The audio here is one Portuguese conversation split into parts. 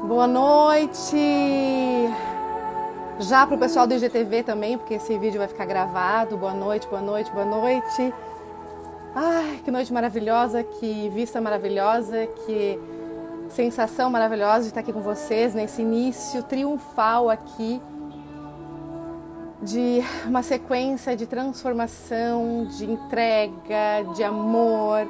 Boa noite! Já para o pessoal do IGTV também, porque esse vídeo vai ficar gravado. Boa noite, boa noite, boa noite. Ai, que noite maravilhosa, que vista maravilhosa, que sensação maravilhosa de estar aqui com vocês nesse início triunfal aqui de uma sequência de transformação, de entrega, de amor.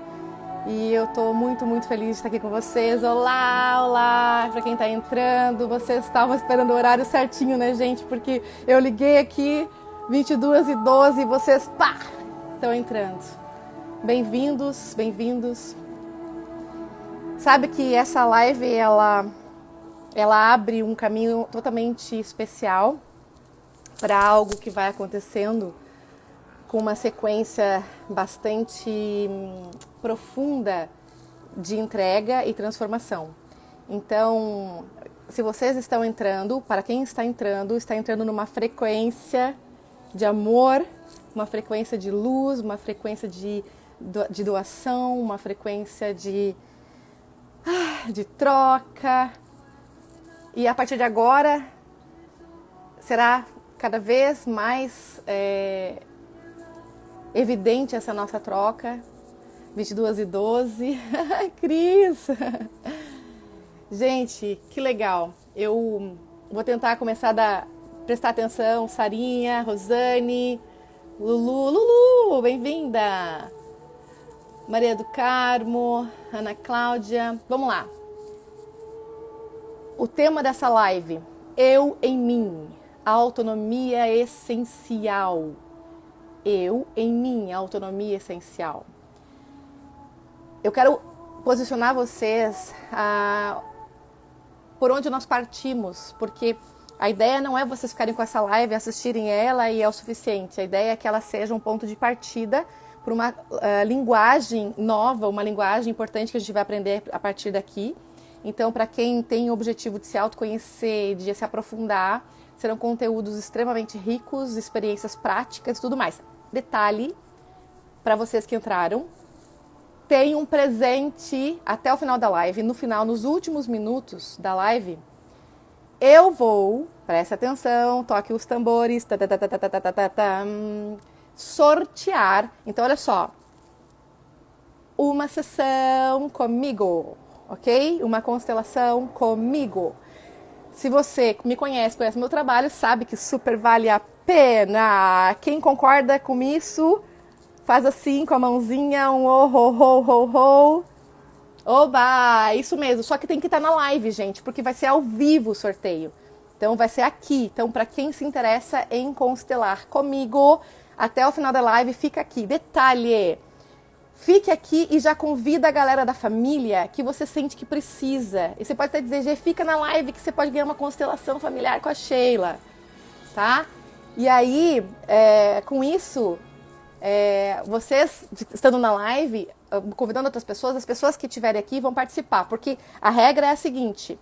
E eu tô muito feliz de estar aqui com vocês. Olá, olá, para quem tá entrando. Vocês estavam esperando o horário certinho, né, gente? Porque eu liguei aqui 22h12 e vocês, pá, estão entrando. Bem-vindos, bem-vindos. Sabe que essa live, ela abre um caminho totalmente especial para algo que vai acontecendo com uma sequência bastante profunda de entrega e transformação. Então, se vocês estão entrando, para quem está entrando numa frequência de amor, uma frequência de luz, uma frequência de doação, uma frequência de troca. E a partir de agora, será cada vez mais evidente essa nossa troca. 22h12. Cris! Gente, que legal. Eu vou tentar começar a prestar atenção. Sarinha, Rosane, Lulu, bem-vinda! Maria do Carmo, Ana Cláudia. Vamos lá. O tema dessa live, eu em mim, a autonomia essencial. Eu em mim, a autonomia essencial. Eu quero posicionar vocês por onde nós partimos, porque a ideia não é vocês ficarem com essa live, assistirem ela e é o suficiente. A ideia é que ela seja um ponto de partida para uma linguagem nova, uma linguagem importante que a gente vai aprender a partir daqui. Então, para quem tem o objetivo de se autoconhecer, de se aprofundar, serão conteúdos extremamente ricos, experiências práticas e tudo mais. Detalhe, para vocês que entraram, tem um presente até o final da live. No final, nos últimos minutos da live, eu vou, preste atenção, toque os tambores, sortear. Então, olha só, uma sessão comigo, ok? Uma constelação comigo. Se você me conhece meu trabalho, sabe que super vale a pena. Quem concorda com isso, faz assim com a mãozinha, um oh. Oba, isso mesmo, só que tem que estar na live, gente, porque vai ser ao vivo o sorteio. Então vai ser aqui. Então, para quem se interessa em constelar comigo, até o final da live, fica aqui. Detalhe, fique aqui e já convida a galera da família que você sente que precisa. E você pode até dizer, fica na live que você pode ganhar uma constelação familiar com a Sheila, tá? E aí, com isso, vocês estando na live, convidando outras pessoas, as pessoas que estiverem aqui vão participar, porque a regra é a seguinte,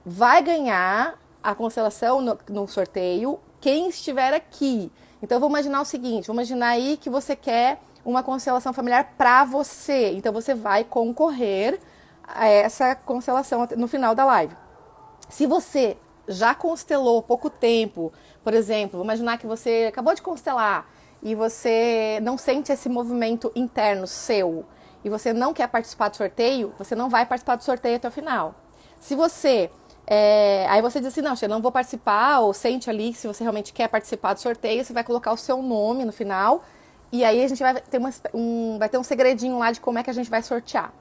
vai ganhar a constelação no sorteio quem estiver aqui. Então, vamos imaginar o seguinte, vamos imaginar aí que você quer uma constelação familiar para você. Então, você vai concorrer a essa constelação no final da live. Se você já constelou pouco tempo, por exemplo, vamos imaginar que você acabou de constelar e você não sente esse movimento interno seu e você não quer participar do sorteio, você não vai participar do sorteio até o final. Se você... aí você diz assim, não, eu não vou participar, ou sente ali que se você realmente quer participar do sorteio, você vai colocar o seu nome no final e aí a gente vai ter um segredinho lá de como é que a gente vai sortear.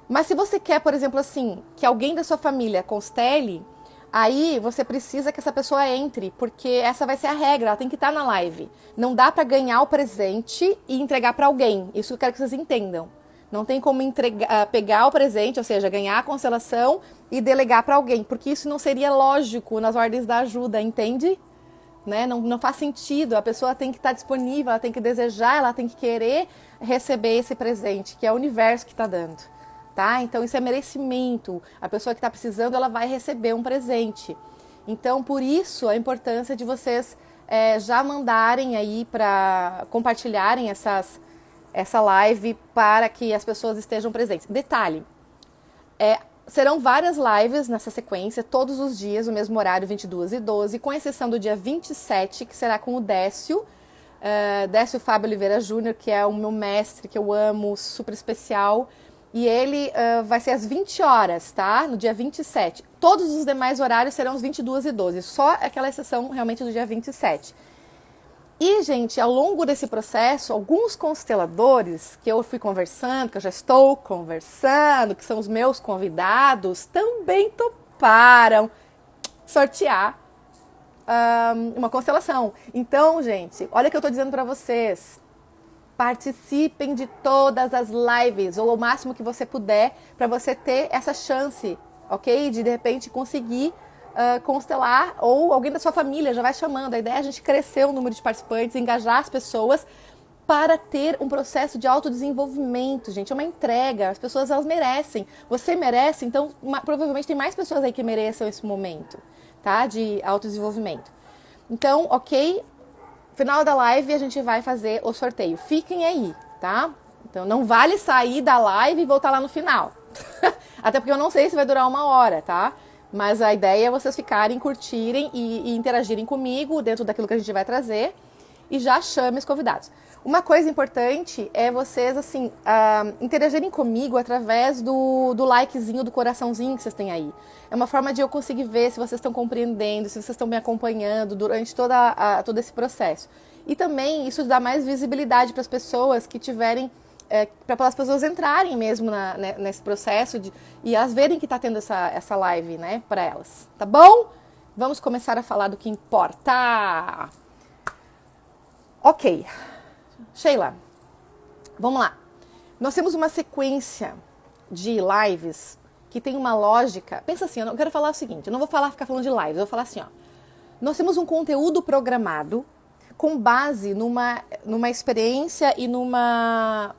Mas se você quer, por exemplo, assim, que alguém da sua família constele, aí você precisa que essa pessoa entre, porque essa vai ser a regra, ela tem que estar na live. Não dá para ganhar o presente e entregar para alguém. Isso eu quero que vocês entendam. Não tem como pegar o presente, ou seja, ganhar a constelação e delegar para alguém, porque isso não seria lógico nas ordens da ajuda, entende? Né? Não faz sentido, a pessoa tem que estar disponível, ela tem que desejar, ela tem que querer receber esse presente, que é o universo que está dando. Tá? Então isso é merecimento, a pessoa que está precisando, ela vai receber um presente. Então por isso a importância de vocês já mandarem aí para compartilharem essa live para que as pessoas estejam presentes. Detalhe, serão várias lives nessa sequência, todos os dias, no mesmo horário, 22h12, com exceção do dia 27, que será com o Décio, Décio Fábio Oliveira Júnior, que é o meu mestre, que eu amo, super especial. E ele vai ser às 20 horas, tá? No dia 27. Todos os demais horários serão às 22h12, só aquela exceção realmente do dia 27. E, gente, ao longo desse processo, alguns consteladores que eu fui conversando, que eu já estou conversando, que são os meus convidados, também toparam sortear uma constelação. Então, gente, olha o que eu estou dizendo para vocês. Participem de todas as lives, ou o máximo que você puder, para você ter essa chance, ok? De repente conseguir constelar, ou alguém da sua família já vai chamando. A ideia é a gente crescer o número de participantes, engajar as pessoas para ter um processo de autodesenvolvimento, gente. É uma entrega, as pessoas elas merecem. Você merece, então provavelmente tem mais pessoas aí que mereçam esse momento, tá? De autodesenvolvimento. Então, ok? Final da live a gente vai fazer o sorteio. Fiquem aí, tá? Então não vale sair da live e voltar lá no final. Até porque eu não sei se vai durar 1 hora, tá? Mas a ideia é vocês ficarem, curtirem e interagirem comigo dentro daquilo que a gente vai trazer. E já chame os convidados. Uma coisa importante é vocês, assim, interagirem comigo através do likezinho, do coraçãozinho que vocês têm aí. É uma forma de eu conseguir ver se vocês estão compreendendo, se vocês estão me acompanhando durante todo esse processo. E também isso dá mais visibilidade para as pessoas que tiverem, para as pessoas entrarem mesmo nesse processo e elas verem que está tendo essa live, né, para elas. Tá bom? Vamos começar a falar do que importa. Ok, Sheila, vamos lá. Nós temos uma sequência de lives que tem uma lógica. Pensa assim, eu quero falar o seguinte, eu não vou ficar falando de lives, eu vou falar assim, ó. Nós temos um conteúdo programado com base numa experiência e numa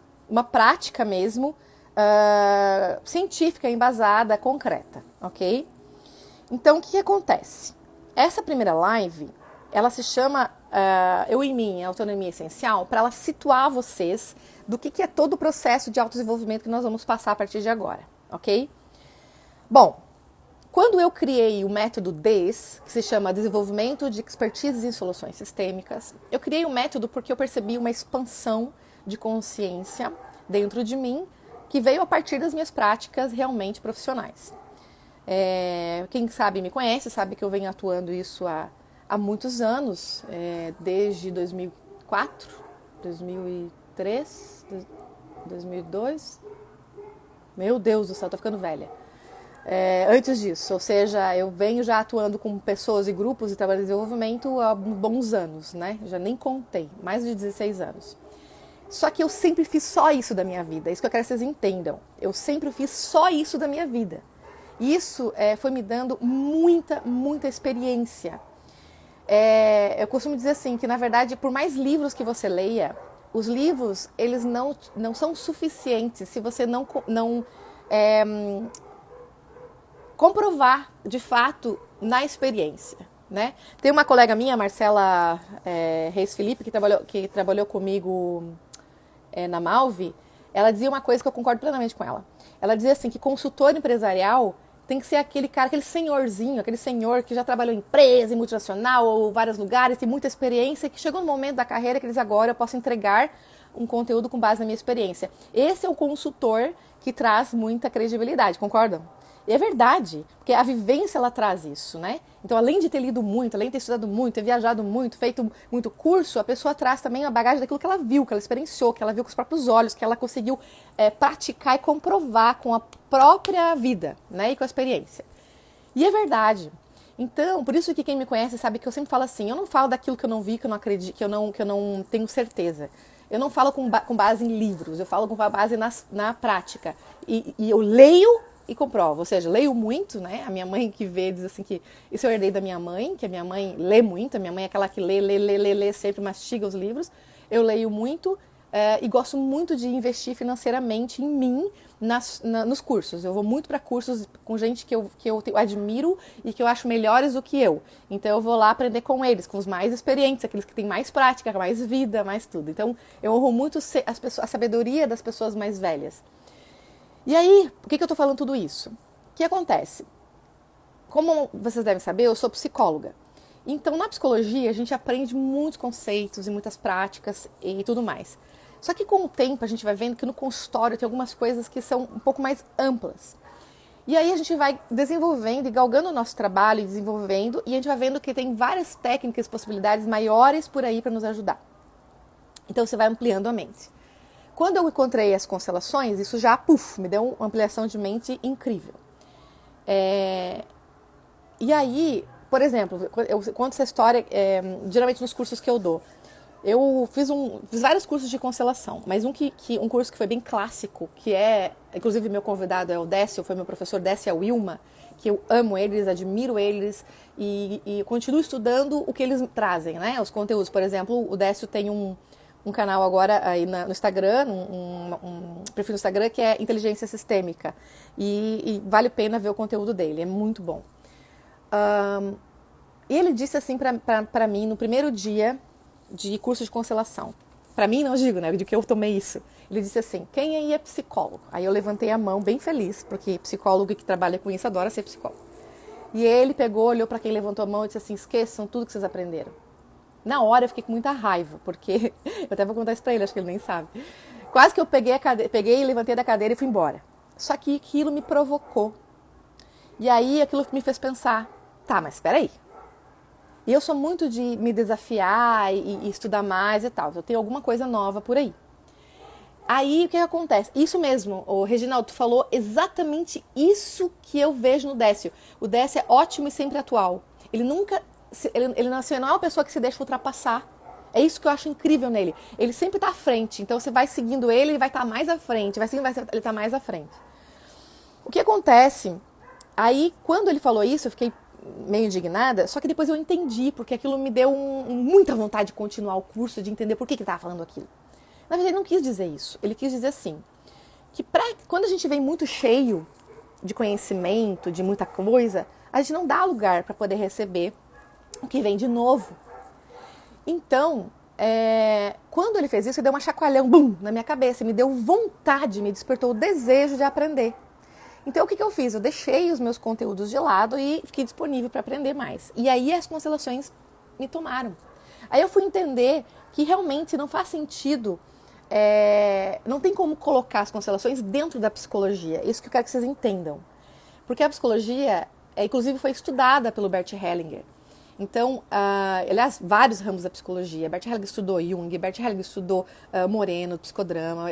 prática mesmo, científica, embasada, concreta, ok? Então, o que acontece? Essa primeira live, ela se chama Eu em Mim, Autonomia Essencial, para ela situar vocês do que é todo o processo de autodesenvolvimento que nós vamos passar a partir de agora, ok? Bom, quando eu criei o método DES, que se chama Desenvolvimento de Expertise em Soluções Sistêmicas, eu criei o método porque eu percebi uma expansão de consciência dentro de mim que veio a partir das minhas práticas realmente profissionais. Quem sabe me conhece, sabe que eu venho atuando isso há muitos anos, desde 2004, 2003, 2002. Meu Deus do céu, tô ficando velha. Antes disso, ou seja, eu venho já atuando com pessoas e grupos e trabalho de desenvolvimento há bons anos, né? Já nem contei, mais de 16 anos. Só que eu sempre fiz só isso da minha vida, é isso que eu quero que vocês entendam. Eu sempre fiz só isso da minha vida. Isso foi me dando muita experiência. Eu costumo dizer assim, que na verdade, por mais livros que você leia, os livros, eles não são suficientes se você não comprovar, de fato, na experiência, né? Tem uma colega minha, Marcela Reis Felipe, que trabalhou comigo na Malve, ela dizia uma coisa que eu concordo plenamente com ela. Ela dizia assim, que consultor empresarial tem que ser aquele cara, aquele senhorzinho, aquele senhor que já trabalhou em empresa, em multinacional ou vários lugares, tem muita experiência, que chegou no momento da carreira que eles agora eu posso entregar um conteúdo com base na minha experiência. Esse é o consultor que traz muita credibilidade, concordam? E é verdade, porque a vivência ela traz isso, né? Então, além de ter lido muito, além de ter estudado muito, ter viajado muito, feito muito curso, a pessoa traz também a bagagem daquilo que ela viu, que ela experienciou, que ela viu com os próprios olhos, que ela conseguiu praticar e comprovar com a própria vida, né? E com a experiência. E é verdade. Então, por isso que quem me conhece sabe que eu sempre falo assim, eu não falo daquilo que eu não vi, que eu não acredito, que eu não tenho certeza. Eu não falo com base em livros, eu falo com base na prática. E eu leio e comprovo, ou seja, leio muito, né? A minha mãe que vê diz assim que isso eu herdei da minha mãe, que a minha mãe lê muito, a minha mãe é aquela que lê, sempre mastiga os livros. Eu leio muito e gosto muito de investir financeiramente em mim nos cursos. Eu vou muito para cursos com gente que eu admiro e que eu acho melhores do que eu. Então eu vou lá aprender com eles, com os mais experientes, aqueles que têm mais prática, mais vida, mais tudo. Então eu honro muito a sabedoria das pessoas mais velhas. E aí, por que eu tô falando tudo isso? O que acontece? Como vocês devem saber, eu sou psicóloga. Então, na psicologia, a gente aprende muitos conceitos e muitas práticas e tudo mais. Só que com o tempo, a gente vai vendo que no consultório tem algumas coisas que são um pouco mais amplas. E aí a gente vai desenvolvendo e galgando o nosso trabalho e desenvolvendo, e a gente vai vendo que tem várias técnicas, possibilidades maiores por aí para nos ajudar. Então, você vai ampliando a mente. Quando eu encontrei as constelações, isso já, me deu uma ampliação de mente incrível. E aí, por exemplo, eu conto essa história geralmente nos cursos que eu dou. Eu fiz vários cursos de constelação, mas um curso que foi bem clássico, inclusive meu convidado é o Décio, foi meu professor Décio e a Wilma, que eu amo eles, admiro eles e continuo estudando o que eles trazem, né? Os conteúdos. Por exemplo, o Décio tem um canal agora aí no Instagram, um perfil no Instagram que é Inteligência Sistêmica. E vale a pena ver o conteúdo dele, é muito bom. E ele disse assim pra mim no primeiro dia de curso de constelação. Pra mim, não digo, né? De que eu tomei isso. Ele disse assim, quem aí é psicólogo? Aí eu levantei a mão bem feliz, porque psicólogo que trabalha com isso adora ser psicólogo. E ele pegou, olhou pra quem levantou a mão e disse assim, esqueçam tudo que vocês aprenderam. Na hora eu fiquei com muita raiva, porque eu até vou contar isso pra ele, acho que ele nem sabe. Quase que eu peguei, levantei da cadeira e fui embora. Só que aquilo me provocou. E aí aquilo me fez pensar, tá, mas espera aí. E eu sou muito de me desafiar e estudar mais e tal. Eu tenho alguma coisa nova por aí. Aí o que acontece? Isso mesmo, o Reginaldo, tu falou exatamente isso que eu vejo no Décio. O Décio é ótimo e sempre atual. Ele nunca, ele não é uma pessoa que se deixa ultrapassar. É isso que eu acho incrível nele. Ele sempre está à frente. Então você vai seguindo ele vai estar mais à frente. Ele está mais à frente. O que acontece? Aí quando ele falou isso, eu fiquei meio indignada, só que depois eu entendi, porque aquilo me deu muita vontade de continuar o curso, de entender por que ele estava falando aquilo. Na verdade, ele não quis dizer isso. Ele quis dizer assim, que quando a gente vem muito cheio de conhecimento, de muita coisa, a gente não dá lugar para poder receber o que vem de novo. Então, quando ele fez isso, ele deu uma chacoalhão, na minha cabeça, me deu vontade, me despertou o desejo de aprender. Então, o que eu fiz? Eu deixei os meus conteúdos de lado e fiquei disponível para aprender mais. E aí as constelações me tomaram. Aí eu fui entender que realmente não faz sentido, não tem como colocar as constelações dentro da psicologia. Isso que eu quero que vocês entendam. Porque a psicologia, inclusive, foi estudada pelo Bert Hellinger. Então, aliás, vários ramos da psicologia. Bert Hellinger estudou Jung, Bert Hellinger estudou Moreno, psicodrama,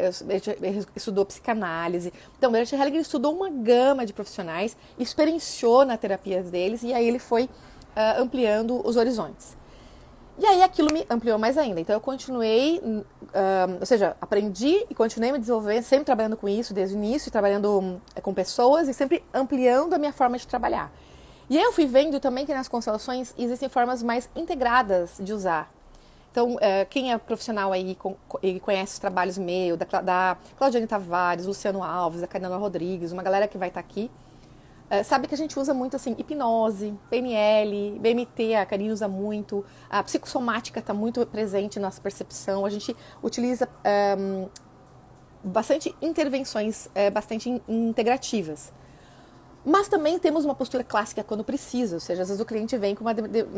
estudou psicanálise. Então, Bert Hellinger estudou uma gama de profissionais, experienciou na terapia deles e aí ele foi ampliando os horizontes. E aí aquilo me ampliou mais ainda. Então eu continuei, ou seja, aprendi e continuei me desenvolvendo, sempre trabalhando com isso desde o início, trabalhando com pessoas e sempre ampliando a minha forma de trabalhar. E aí eu fui vendo também que nas constelações existem formas mais integradas de usar. Então, quem é profissional aí e conhece os trabalhos meus, da Claudiane Tavares, Luciano Alves, da Karina Rodrigues, uma galera que vai estar aqui, sabe que a gente usa muito assim, hipnose, PNL, BMT, a Karine usa muito, a psicossomática está muito presente na nossa percepção, a gente utiliza bastante intervenções, bastante integrativas. Mas também temos uma postura clássica quando precisa, ou seja, às vezes o cliente vem com uma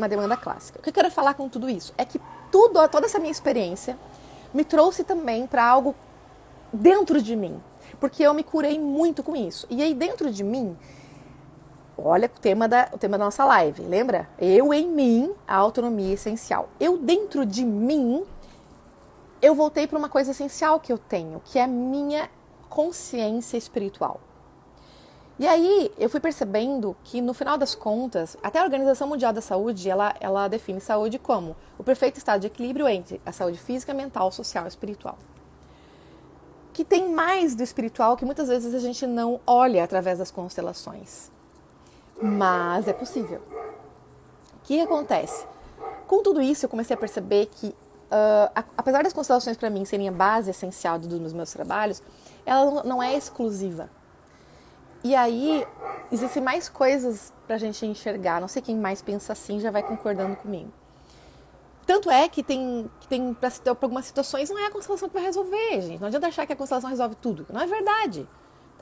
demanda clássica. O que eu quero falar com tudo isso é que toda essa minha experiência me trouxe também para algo dentro de mim, porque eu me curei muito com isso. E aí dentro de mim, olha o tema da nossa live, lembra? Eu em mim, a autonomia essencial. Eu dentro de mim, eu voltei para uma coisa essencial que eu tenho, que é a minha consciência espiritual. E aí eu fui percebendo que no final das contas, até a Organização Mundial da Saúde, ela define saúde como o perfeito estado de equilíbrio entre a saúde física, mental, social e espiritual. Que tem mais do espiritual que muitas vezes a gente não olha através das constelações. Mas é possível. O que acontece? Com tudo isso eu comecei a perceber que, apesar das constelações para mim serem a base essencial dos meus trabalhos, ela não é exclusiva. E aí, existem mais coisas pra gente enxergar. Não sei quem mais pensa assim, já vai concordando comigo. Tanto é que tem para algumas situações, não é a constelação que vai resolver, gente. Não adianta achar que a constelação resolve tudo. Não é verdade.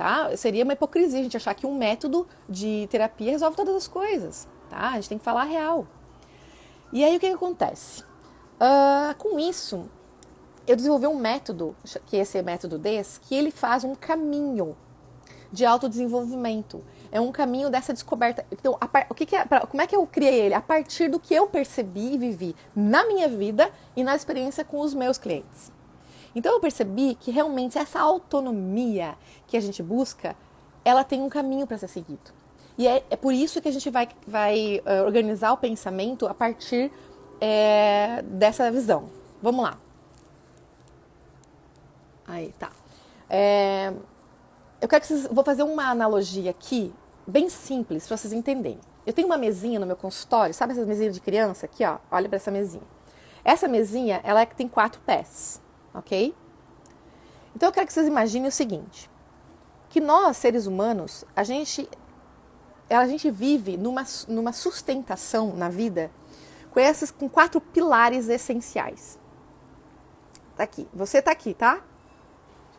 tá? Seria uma hipocrisia a gente achar que um método de terapia resolve todas as coisas, tá? A gente tem que falar a real. E aí o que acontece? Com isso, eu desenvolvi um método, que esse é o método DES, que ele faz um caminho de autodesenvolvimento. É um caminho dessa descoberta. Então, como é que eu criei ele? A partir do que eu percebi e vivi na minha vida e na experiência com os meus clientes. Então, eu percebi que realmente essa autonomia que a gente busca, ela tem um caminho para ser seguido. E é por isso que a gente vai organizar o pensamento a partir dessa visão. Vamos lá. Aí, tá. Eu quero que vocês... Vou fazer uma analogia aqui, bem simples, para vocês entenderem. Eu tenho uma mesinha no meu consultório, sabe essas mesinhas de criança aqui, ó? Olha para essa mesinha. Essa mesinha, ela tem 4 pés, ok? Então eu quero que vocês imaginem o seguinte, que nós, seres humanos, a gente vive numa sustentação na vida com 4 pilares essenciais. Tá aqui, você tá aqui, tá?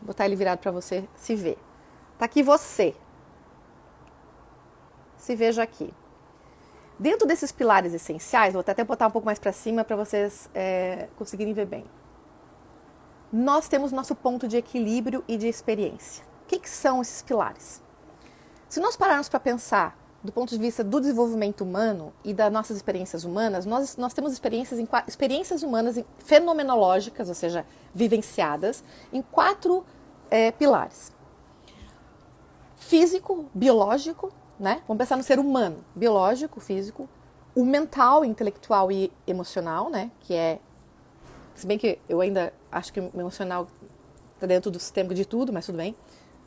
Vou botar ele virado para você se ver. Tá aqui você. Se veja aqui. Dentro desses pilares essenciais, vou até botar um pouco mais para cima para vocês conseguirem ver bem. Nós temos nosso ponto de equilíbrio e de experiência. O que são esses pilares? Se nós pararmos para pensar do ponto de vista do desenvolvimento humano e das nossas experiências humanas, nós temos experiências humanas fenomenológicas, ou seja, vivenciadas, em 4 pilares. Físico, biológico, né? Vamos pensar no ser humano, biológico, físico, o mental, intelectual e emocional, né? Que é, se bem que eu ainda acho que o emocional está dentro do sistema de tudo, mas tudo bem.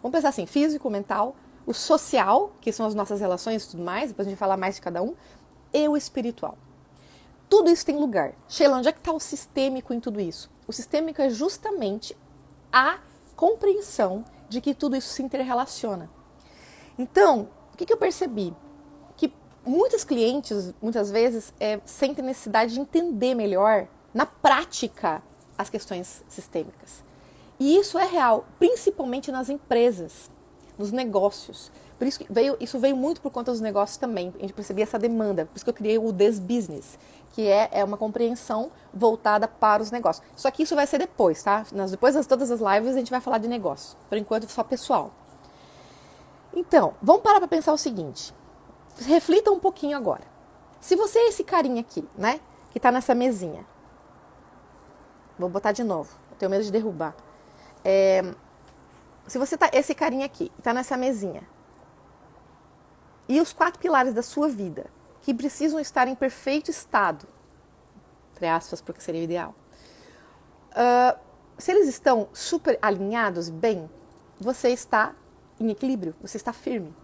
Vamos pensar assim, físico, mental, o social, que são as nossas relações e tudo mais, depois a gente vai falar mais de cada um, e o espiritual. Tudo isso tem lugar. Sheila, onde é que está o sistêmico em tudo isso? O sistêmico é justamente a compreensão de que tudo isso se interrelaciona. Então, o que eu percebi? Que muitos clientes, muitas vezes, sentem necessidade de entender melhor, na prática, as questões sistêmicas. E isso é real, principalmente nas empresas, nos negócios. Por isso que isso veio muito por conta dos negócios também. A gente percebia essa demanda. Por isso que eu criei o This Business, que é uma compreensão voltada para os negócios. Só que isso vai ser depois, tá? Depois de todas as lives a gente vai falar de negócio. Por enquanto, só pessoal. Então, vamos parar para pensar o seguinte. Reflita um pouquinho agora. Se você é esse carinha aqui, né? Que está nessa mesinha. Vou botar de novo. Eu tenho medo de derrubar. Se você tá esse carinha aqui, está nessa mesinha. E os 4 pilares da sua vida, que precisam estar em perfeito estado, entre aspas, porque seria o ideal. Se eles estão super alinhados, bem, você está em equilíbrio, você está firme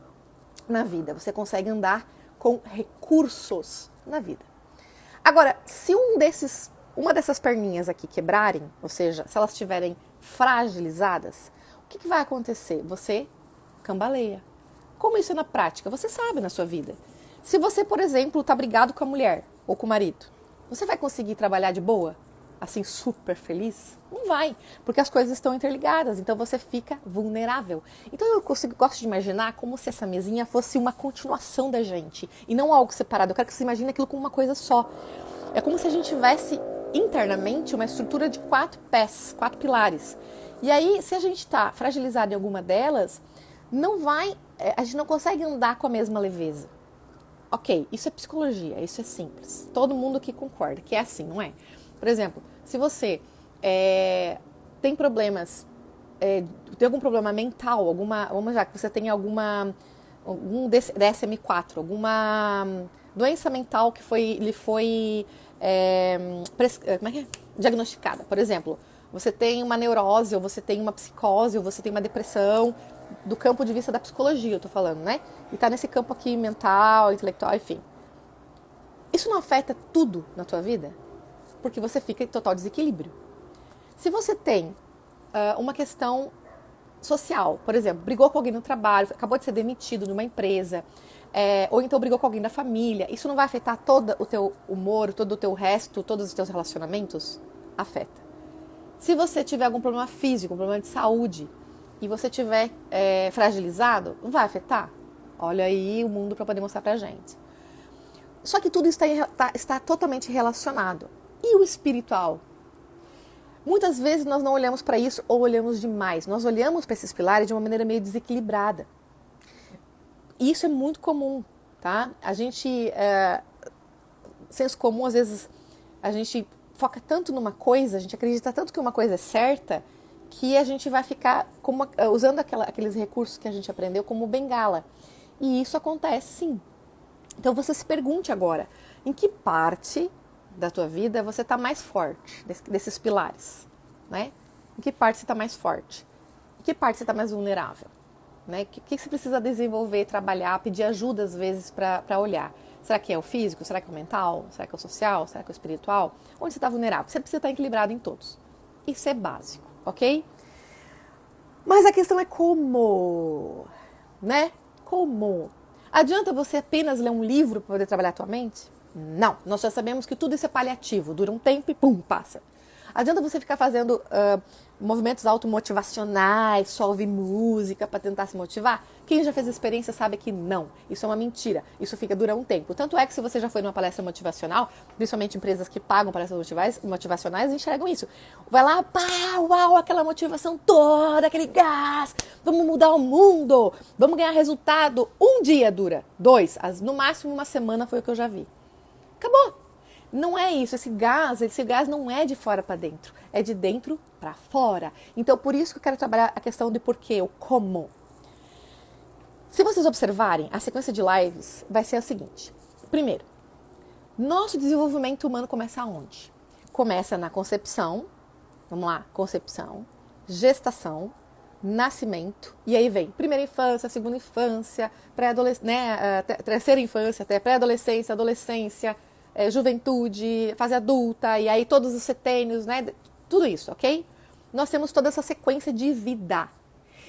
na vida, você consegue andar com recursos na vida. Agora, se uma dessas perninhas aqui quebrarem, ou seja, se elas estiverem fragilizadas, o que vai acontecer? Você cambaleia. Como isso é na prática? Você sabe na sua vida. Se você, por exemplo, está brigado com a mulher ou com o marido, você vai conseguir trabalhar de boa? Assim, super feliz? Não vai, porque as coisas estão interligadas, então você fica vulnerável. Então eu gosto de imaginar como se essa mesinha fosse uma continuação da gente, e não algo separado. Eu quero que você imagine aquilo como uma coisa só. É como se a gente tivesse internamente uma estrutura de 4 pés, 4 pilares. E aí, se a gente está fragilizado em alguma delas, a gente não consegue andar com a mesma leveza. Ok, isso é psicologia, isso é simples. Todo mundo aqui concorda que é assim, não é? Por exemplo, se você tem problemas, tem algum problema mental, vamos já que você tem algum DSM-4, alguma doença mental que lhe foi diagnosticada. Por exemplo, você tem uma neurose, ou você tem uma psicose, ou você tem uma depressão, do campo de vista da psicologia, eu tô falando, né? E tá nesse campo aqui mental, intelectual, enfim. Isso não afeta tudo na tua vida? Porque você fica em total desequilíbrio. Se você tem uma questão social, por exemplo, brigou com alguém no trabalho, acabou de ser demitido de uma empresa, ou então brigou com alguém da família, isso não vai afetar todo o teu humor, todo o teu resto, todos os teus relacionamentos? Afeta. Se você tiver algum problema físico, um problema de saúde, e você estiver fragilizado, vai afetar. Olha aí o mundo para poder mostrar pra gente. Só que tudo está totalmente relacionado. E o espiritual? Muitas vezes nós não olhamos para isso ou olhamos demais. Nós olhamos para esses pilares de uma maneira meio desequilibrada. E isso é muito comum, tá? A gente, senso comum, às vezes, a gente foca tanto numa coisa, a gente acredita tanto que uma coisa é certa, que a gente vai ficar usando aqueles recursos que a gente aprendeu como bengala. E isso acontece sim. Então você se pergunte agora, em que parte da tua vida você está mais forte desses pilares, né? Em que parte você está mais forte? Em que parte você está mais vulnerável? Né? O que você precisa desenvolver, trabalhar, pedir ajuda às vezes para olhar? Será que é o físico? Será que é o mental? Será que é o social? Será que é o espiritual? Onde você está vulnerável? Você precisa estar equilibrado em todos. Isso é básico, ok? Mas a questão é como, né? Como? Adianta você apenas ler um livro para poder trabalhar a tua mente? Não, nós já sabemos que tudo isso é paliativo, dura um tempo e pum, passa. Adianta você ficar fazendo movimentos automotivacionais, só ouvir música para tentar se motivar? Quem já fez a experiência sabe que não, isso é uma mentira, isso dura um tempo. Tanto é que se você já foi numa palestra motivacional, principalmente empresas que pagam palestras motivacionais, enxergam isso. Vai lá, pá, uau, aquela motivação toda, aquele gás, vamos mudar o mundo, vamos ganhar resultado. Um dia dura, 2, no máximo uma semana foi o que eu já vi. Acabou. Não é isso, esse gás não é de fora para dentro, é de dentro para fora. Então, por isso que eu quero trabalhar a questão de porquê, o como. Se vocês observarem, a sequência de lives vai ser a seguinte. Primeiro, nosso desenvolvimento humano começa aonde? Começa na concepção, vamos lá, concepção, gestação, nascimento, e aí vem primeira infância, segunda infância, terceira infância, até pré-adolescência, adolescência, juventude, fase adulta, e aí todos os setênios, né? Tudo isso, ok? Nós temos toda essa sequência de vida.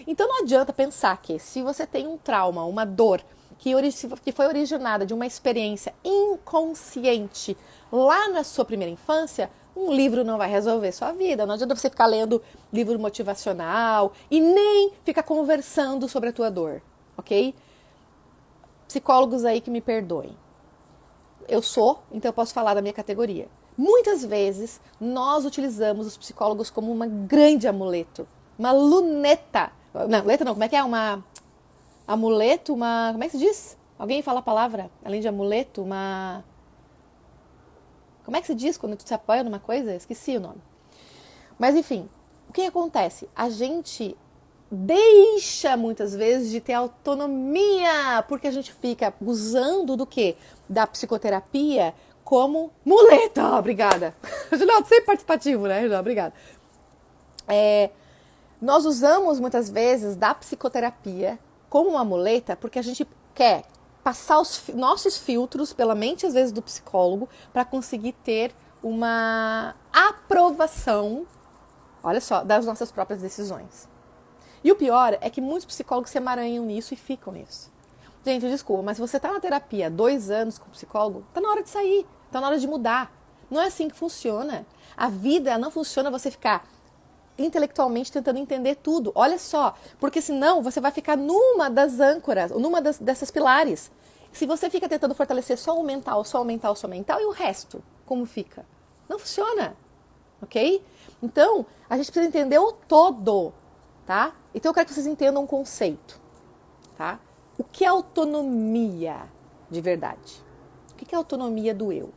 Então não adianta pensar que se você tem um trauma, uma dor, que foi originada de uma experiência inconsciente lá na sua primeira infância, um livro não vai resolver sua vida. Não adianta você ficar lendo livro motivacional e nem ficar conversando sobre a tua dor, ok? Psicólogos aí que me perdoem. Eu sou, então eu posso falar da minha categoria. Muitas vezes nós utilizamos os psicólogos como uma grande amuleto, uma luneta. Não, luneta não, como é que é? Amuleto, como é que se diz? Alguém fala a palavra, além de amuleto, como é que se diz quando tu se apoia numa coisa? Esqueci o nome. Mas enfim, o que acontece? A gente deixa muitas vezes de ter autonomia, porque a gente fica usando do quê? Da psicoterapia como muleta. Obrigada. Reginaldo, sempre participativo, né, Reginaldo? Obrigada. Nós usamos muitas vezes da psicoterapia como uma muleta porque a gente quer passar os nossos filtros pela mente, às vezes, do psicólogo para conseguir ter uma aprovação, olha só, das nossas próprias decisões. E o pior é que muitos psicólogos se emaranham nisso e ficam nisso. Gente, desculpa, mas se você está na terapia 2 anos com o psicólogo, está na hora de sair, está na hora de mudar. Não é assim que funciona. A vida não funciona você ficar intelectualmente tentando entender tudo. Olha só, porque senão você vai ficar numa das âncoras, numa dessas pilares. Se você fica tentando fortalecer só o mental, e o resto, como fica? Não funciona, ok? Então, a gente precisa entender o todo, tá? Então eu quero que vocês entendam um conceito, tá? O que é autonomia de verdade? O que é autonomia do eu?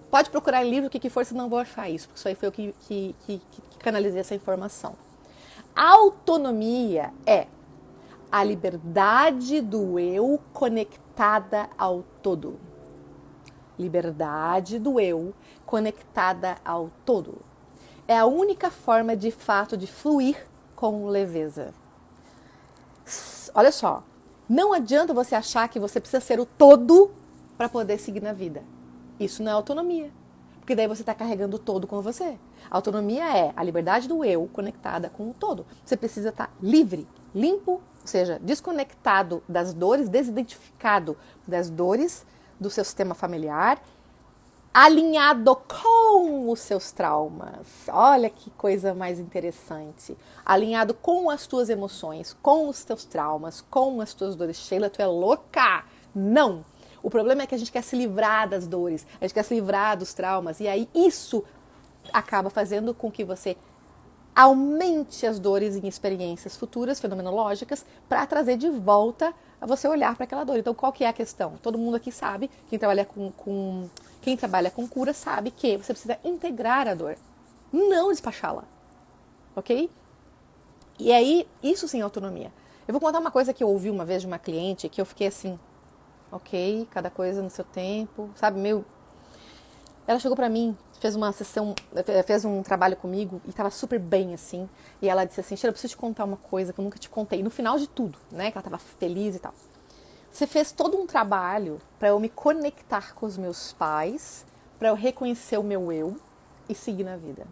Pode procurar em livro o que for, senão não vou achar isso, porque isso aí foi eu que canalizei essa informação. Autonomia é a liberdade do eu conectada ao todo. Liberdade do eu conectada ao todo. É a única forma de fato de fluir com leveza. Olha só, não adianta você achar que você precisa ser o todo para poder seguir na vida. Isso não é autonomia, porque daí você está carregando o todo com você. A autonomia é a liberdade do eu conectada com o todo. Você precisa estar livre, limpo, ou seja, desconectado das dores, desidentificado das dores do seu sistema familiar alinhado com os seus traumas. Olha que coisa mais interessante. Alinhado com as tuas emoções, com os teus traumas, com as tuas dores. Sheila, tu é louca? Não! O problema é que a gente quer se livrar das dores, a gente quer se livrar dos traumas, e aí isso acaba fazendo com que você aumente as dores em experiências futuras, fenomenológicas, para trazer de volta a você olhar para aquela dor. Então, qual que é a questão? Todo mundo aqui sabe, quem trabalha com cura sabe que você precisa integrar a dor, não despachá-la, ok? E aí, isso sim é autonomia. Eu vou contar uma coisa que eu ouvi uma vez de uma cliente, que eu fiquei assim, ok, cada coisa no seu tempo, sabe, meio... Ela chegou pra mim, fez uma sessão, fez um trabalho comigo e tava super bem, assim. E ela disse assim, Sheila, eu preciso te contar uma coisa que eu nunca te contei. No final de tudo, né, que ela tava feliz e tal. Você fez todo um trabalho pra eu me conectar com os meus pais, pra eu reconhecer o meu eu e seguir na vida.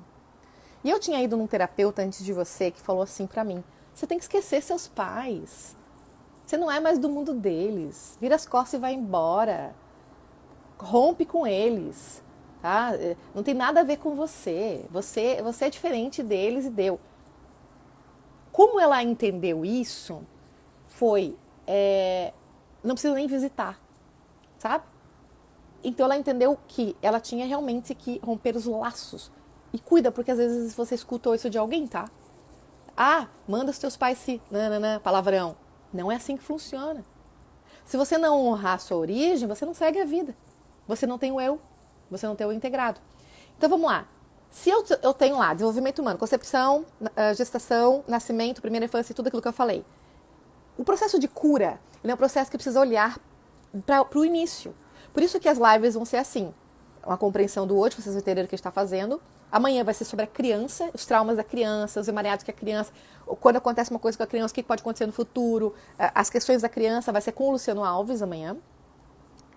E eu tinha ido num terapeuta antes de você que falou assim pra mim, você tem que esquecer seus pais. Você não é mais do mundo deles. Vira as costas e vai embora. Rompe com eles. Tá? Não tem nada a ver com você. Você é diferente deles e deu. Como ela entendeu isso, foi... não precisa nem visitar, sabe? Então ela entendeu que ela tinha realmente que romper os laços. E cuida, porque às vezes você escutou isso de alguém, tá? Ah, manda os teus pais se... Nananã, palavrão. Não é assim que funciona. Se você não honrar a sua origem, você não segue a vida. Você não tem o eu. Você não tem o integrado. Então vamos lá. Se eu tenho lá desenvolvimento humano, concepção, gestação, nascimento, primeira infância e tudo aquilo que eu falei. O processo de cura, ele é um processo que precisa olhar para o início. Por isso que as lives vão ser assim. Uma compreensão do hoje, vocês vão entender o que a gente está fazendo. Amanhã vai ser sobre a criança, os traumas da criança, os emaranhados que a criança... Quando acontece uma coisa com a criança, o que pode acontecer no futuro. As questões da criança vai ser com o Luciano Alves amanhã.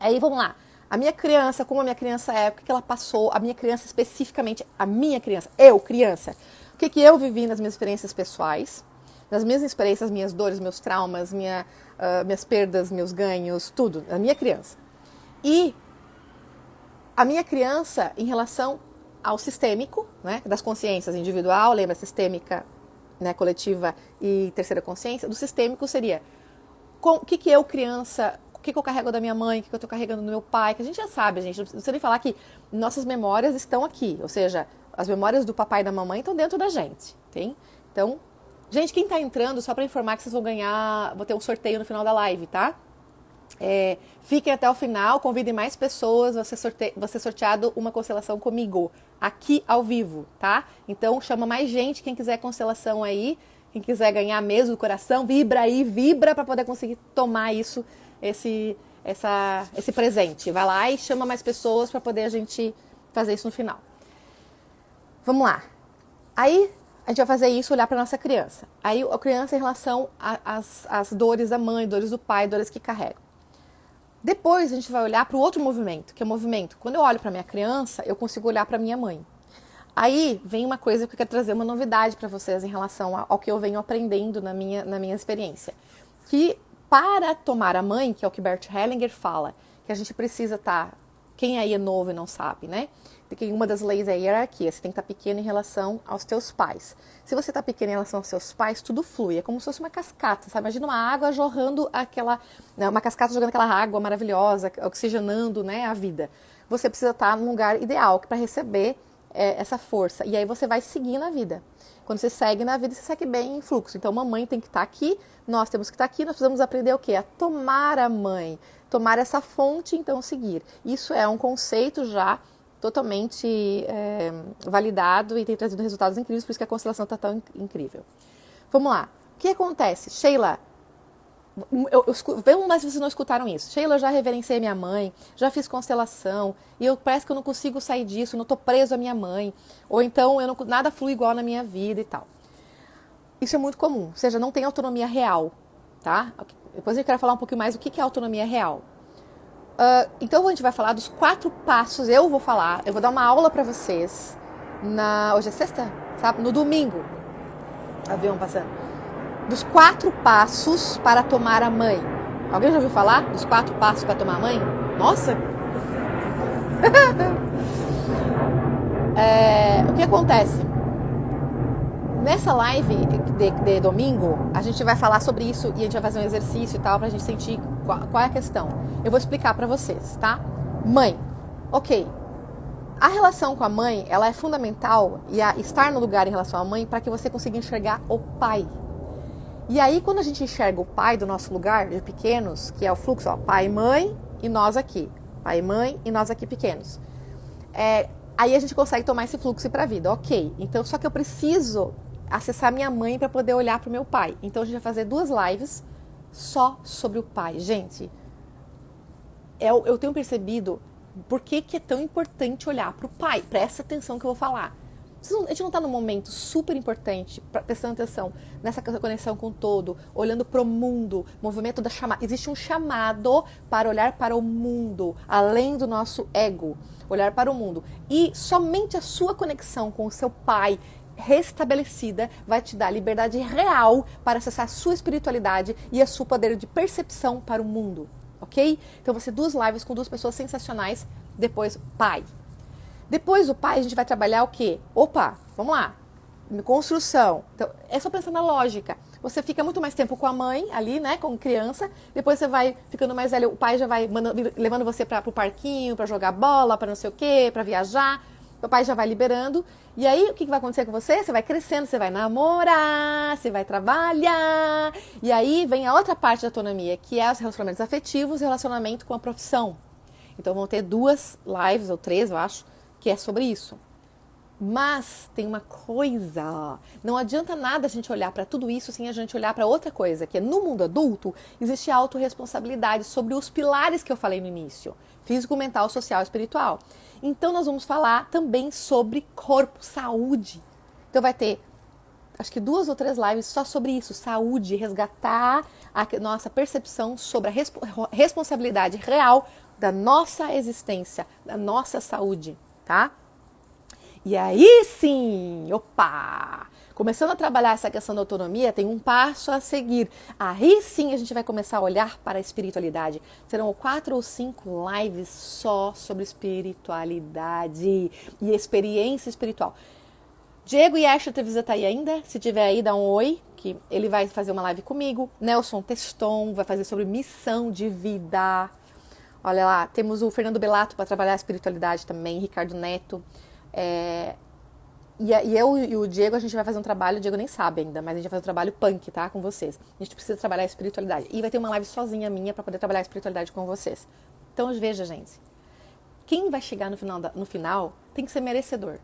Aí vamos lá. A minha criança, como a minha criança é, o que ela passou, a minha criança especificamente, a minha criança, eu, criança, o que eu vivi nas minhas experiências pessoais, nas minhas experiências, minhas dores, meus traumas, minhas perdas, meus ganhos, tudo, a minha criança. E a minha criança em relação ao sistêmico, né, das consciências individual, lembra, sistêmica, né, coletiva e terceira consciência, do sistêmico seria o que eu, criança... O que eu carrego da minha mãe, o que eu estou carregando do meu pai, que a gente já sabe, a gente não precisa nem falar que nossas memórias estão aqui, ou seja, as memórias do papai e da mamãe estão dentro da gente, tem? Então, gente, quem está entrando, só para informar que vocês vão ganhar, vou ter um sorteio no final da live, tá? Fiquem até o final, convidem mais pessoas, vai ser sorteado uma constelação comigo, aqui ao vivo, tá? Então, chama mais gente, quem quiser constelação aí, quem quiser ganhar mesmo do coração, vibra aí, vibra para poder conseguir tomar isso, esse presente. Vai lá e chama mais pessoas para poder a gente fazer isso no final. Vamos lá. Aí a gente vai fazer isso, olhar para nossa criança. Aí a criança em relação às dores da mãe, dores do pai, dores que carregam. Depois a gente vai olhar para o outro movimento, que é o movimento. Quando eu olho para minha criança, eu consigo olhar para minha mãe. Aí vem uma coisa que eu quero trazer uma novidade para vocês em relação ao que eu venho aprendendo na minha experiência. Que para tomar a mãe, que é o que Bert Hellinger fala, que a gente precisa estar... Quem aí é novo e não sabe, né? Porque uma das leis é a hierarquia. Você tem que estar pequeno em relação aos teus pais. Se você está pequeno em relação aos seus pais, tudo flui. É como se fosse uma cascata, sabe? Imagina uma água jorrando uma cascata jogando aquela água maravilhosa, oxigenando, né, a vida. Você precisa estar num lugar ideal para receber essa força. E aí você vai seguir na vida. Quando você segue na vida, você segue bem em fluxo. Então, mamãe tem que estar aqui, nós temos que estar aqui, nós precisamos aprender o quê? A tomar a mãe. Tomar essa fonte, então seguir. Isso é um conceito já totalmente validado e tem trazido resultados incríveis, por isso que a constelação está tão incrível. Vamos lá. O que acontece? Sheila, vamos mais se vocês não escutaram isso. Sheila, eu já reverenciei minha mãe, já fiz constelação, e parece que eu não consigo sair disso, não estou preso à minha mãe, ou então nada flui igual na minha vida e tal. Isso é muito comum, ou seja, não tem autonomia real, tá? Depois eu quero falar um pouquinho mais do que é autonomia real. Então a gente vai falar dos 4 passos, eu vou dar uma aula para vocês, hoje é sexta? Sabe? No domingo, avião passando, dos 4 passos para tomar a mãe. Alguém já ouviu falar dos 4 passos para tomar a mãe? Nossa! O que acontece? Nessa live de domingo, a gente vai falar sobre isso e a gente vai fazer um exercício e tal pra gente sentir qual é a questão. Eu vou explicar pra vocês, tá? Mãe, ok. A relação com a mãe, ela é fundamental e estar no lugar em relação à mãe para que você consiga enxergar o pai. E aí, quando a gente enxerga o pai do nosso lugar de pequenos, que é o fluxo, ó, pai, mãe e nós aqui. Pai, mãe e nós aqui pequenos. Aí a gente consegue tomar esse fluxo e ir pra vida, ok. Então, só que eu preciso acessar minha mãe para poder olhar pro meu pai. Então, a gente vai fazer 2 lives só sobre o pai. Gente, eu tenho percebido por que é tão importante olhar pro pai. Presta atenção que eu vou falar. A gente não está num momento super importante, prestando atenção nessa conexão com o todo, olhando para o mundo, movimento da chamada. Existe um chamado para olhar para o mundo, além do nosso ego, olhar para o mundo. E somente a sua conexão com o seu pai restabelecida vai te dar liberdade real para acessar a sua espiritualidade e a seu poder de percepção para o mundo, ok? Então vão ser 2 lives com 2 pessoas sensacionais, depois pai. Depois do pai, a gente vai trabalhar o quê? Opa, vamos lá. Construção. Então, é só pensar na lógica. Você fica muito mais tempo com a mãe ali, né, como criança. Depois você vai ficando mais velho. O pai já vai levando você para o parquinho, para jogar bola, para não sei o quê, para viajar. O pai já vai liberando. E aí, o que vai acontecer com você? Você vai crescendo, você vai namorar, você vai trabalhar. E aí vem a outra parte da autonomia, que é os relacionamentos afetivos e relacionamento com a profissão. Então, vão ter 2 lives, ou 3, eu acho, que é sobre isso. Mas tem uma coisa, não adianta nada a gente olhar para tudo isso sem a gente olhar para outra coisa, que é no mundo adulto existe a autorresponsabilidade sobre os pilares que eu falei no início, físico, mental, social e espiritual. Então nós vamos falar também sobre corpo, saúde. Então vai ter, acho que 2 ou 3 lives só sobre isso, saúde, resgatar a nossa percepção sobre a responsabilidade real da nossa existência, da nossa saúde. Tá? E aí sim, opa! Começando a trabalhar essa questão da autonomia, tem um passo a seguir. Aí sim a gente vai começar a olhar para a espiritualidade. Serão 4 ou 5 lives só sobre espiritualidade e experiência espiritual. Diego e Asher te visita aí ainda? Se tiver aí, dá um oi, que ele vai fazer uma live comigo. Nelson Teston vai fazer sobre missão de vida. Olha lá, temos o Fernando Belato para trabalhar a espiritualidade também, Ricardo Neto. E eu e o Diego, a gente vai fazer um trabalho, o Diego nem sabe ainda, mas a gente vai fazer um trabalho punk, tá? Com vocês. A gente precisa trabalhar a espiritualidade. E vai ter uma live sozinha minha para poder trabalhar a espiritualidade com vocês. Então veja, gente. Quem vai chegar no final tem que ser merecedor.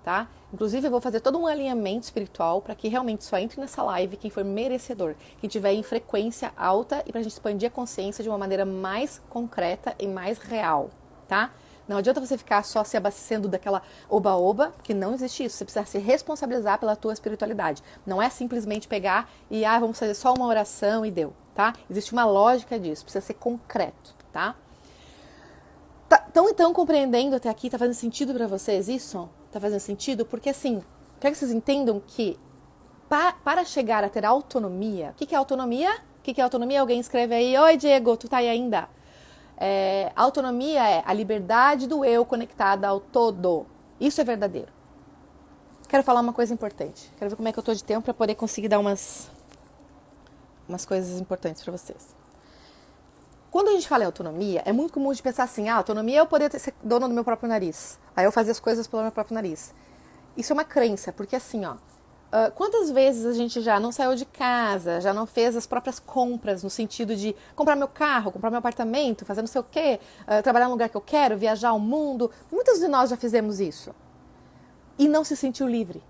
Tá? Inclusive eu vou fazer todo um alinhamento espiritual para que realmente só entre nessa live quem for merecedor, quem tiver em frequência alta e para a gente expandir a consciência de uma maneira mais concreta e mais real, tá? Não adianta você ficar só se abastecendo daquela oba-oba, que não existe isso. Você precisa se responsabilizar pela tua espiritualidade. Não é simplesmente pegar e vamos fazer só uma oração e deu, tá? Existe uma lógica disso, precisa ser concreto, tá? Então, compreendendo até aqui, tá fazendo sentido para vocês isso? Tá fazendo sentido? Porque assim, quero que vocês entendam que para chegar a ter autonomia, o que é autonomia? O que é autonomia? Alguém escreve aí, oi Diego, tu tá aí ainda? Autonomia é a liberdade do eu conectada ao todo. Isso é verdadeiro. Quero falar uma coisa importante. Quero ver como é que eu tô de tempo para poder conseguir dar umas coisas importantes para vocês. Quando a gente fala em autonomia, é muito comum de pensar assim, autonomia é eu poder ser dona do meu próprio nariz. Aí eu fazer as coisas pelo meu próprio nariz. Isso é uma crença, porque assim, quantas vezes a gente já não saiu de casa, já não fez as próprias compras, no sentido de comprar meu carro, comprar meu apartamento, fazer não sei o quê, trabalhar no lugar que eu quero, viajar ao mundo. Muitas de nós já fizemos isso. E não se sentiu livre.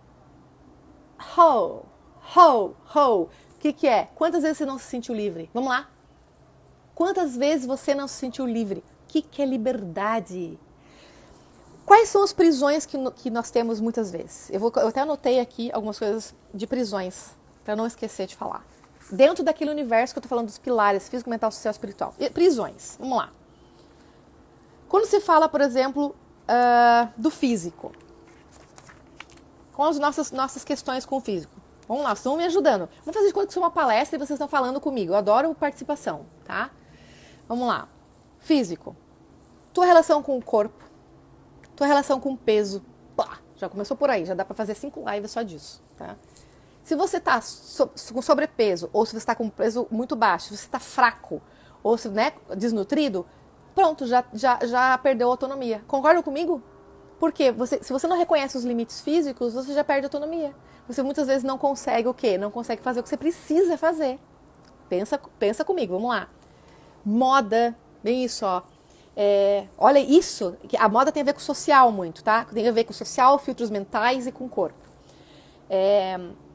O que é? Quantas vezes você não se sentiu livre? Vamos lá. Quantas vezes você não se sentiu livre? O que é liberdade? Quais são as prisões que nós temos muitas vezes? Eu até anotei aqui algumas coisas de prisões, para não esquecer de falar. Dentro daquele universo que eu estou falando dos pilares, físico, mental, social e espiritual. Prisões, vamos lá. Quando se fala, por exemplo, do físico, com as nossas questões com o físico. Vamos lá, vocês estão me ajudando. Vamos fazer de conta que isso é uma palestra e vocês estão falando comigo. Eu adoro participação, tá? Vamos lá. Físico. Tua relação com o corpo. Tua relação com o peso. Já começou por aí, já dá para fazer 5 lives só disso, tá? Se você está com sobrepeso, ou se você está com peso muito baixo, se você está fraco, ou se, né, desnutrido, pronto, já perdeu a autonomia. Concordam comigo? Porque se você não reconhece os limites físicos, você já perde a autonomia. Você muitas vezes não consegue o quê? Não consegue fazer o que você precisa fazer. Pensa comigo, vamos lá. Moda, bem isso, ó. Olha isso, a moda tem a ver com o social muito, tá? Tem a ver com o social, filtros mentais e com o corpo.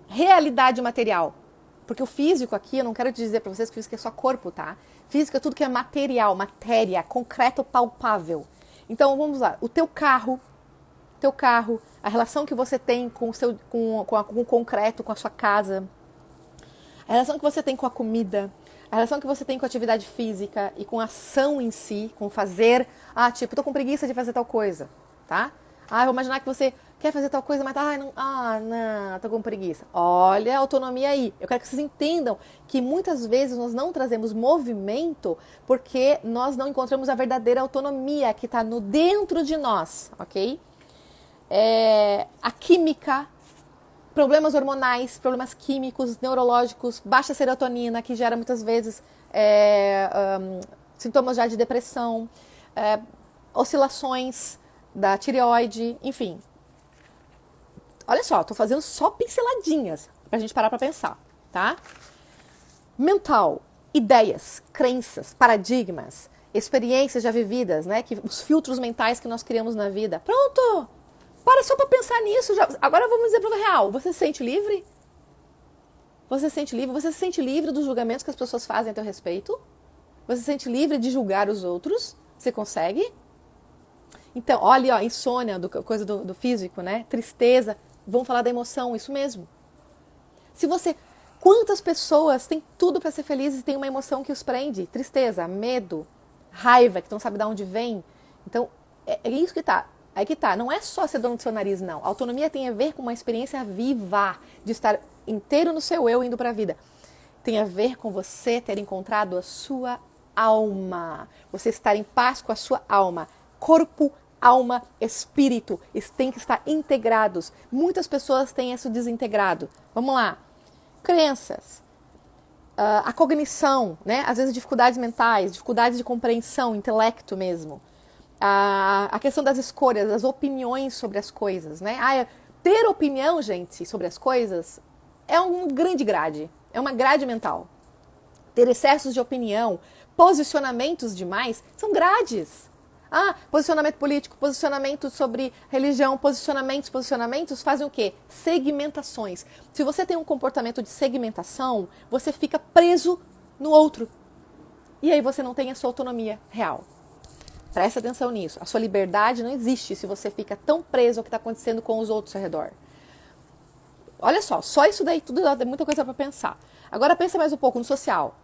Realidade material. Porque o físico aqui, eu não quero dizer pra vocês que o físico é só corpo, tá? Físico é tudo que é material, matéria, concreto, palpável. Então, vamos lá. O teu carro, a relação que você tem com o concreto, com a sua casa, a relação que você tem com a comida, a relação que você tem com a atividade física e com a ação em si, com fazer, tipo, tô com preguiça de fazer tal coisa, tá? Vou imaginar que você quer fazer tal coisa, mas não, tô com preguiça. Olha a autonomia aí. Eu quero que vocês entendam que muitas vezes nós não trazemos movimento porque nós não encontramos a verdadeira autonomia que está dentro de nós, ok? A química, problemas hormonais, problemas químicos, neurológicos, baixa serotonina, que gera muitas vezes sintomas já de depressão, oscilações da tireoide, enfim. Olha só, tô fazendo só pinceladinhas pra gente parar pra pensar, tá? Mental, ideias, crenças, paradigmas, experiências já vividas, né? Os filtros mentais que nós criamos na vida. Pronto! Para só pra pensar nisso. Agora vamos dizer pro real. Você se sente livre? Você se sente livre? Você se sente livre dos julgamentos que as pessoas fazem a teu respeito? Você se sente livre de julgar os outros? Você consegue? Então, olha, ó, insônia, coisa do físico, né? Tristeza. Vamos falar da emoção, isso mesmo. Quantas pessoas têm tudo para ser felizes e tem uma emoção que os prende? Tristeza, medo, raiva, que não sabe de onde vem. Então, é isso que tá. Aí que tá. Não é só ser dono do seu nariz, não. A autonomia tem a ver com uma experiência viva, de estar inteiro no seu eu indo para a vida. Tem a ver com você ter encontrado a sua alma. Você estar em paz com a sua alma. Corpo, alma, espírito, eles têm que estar integrados. Muitas pessoas têm isso desintegrado. Vamos lá. Crenças, a cognição, né? Às vezes dificuldades mentais, dificuldades de compreensão, intelecto mesmo. A questão das escolhas, das opiniões sobre as coisas, né? Ter opinião, gente, sobre as coisas é um grande grade, é uma grade mental. Ter excessos de opinião, posicionamentos demais, são grades. Posicionamento político, posicionamento sobre religião, posicionamentos fazem o quê? Segmentações. Se você tem um comportamento de segmentação, você fica preso no outro. E aí você não tem a sua autonomia real. Presta atenção nisso. A sua liberdade não existe se você fica tão preso ao que está acontecendo com os outros ao redor. Olha só isso daí tudo dá muita coisa para pensar. Agora pensa mais um pouco no social.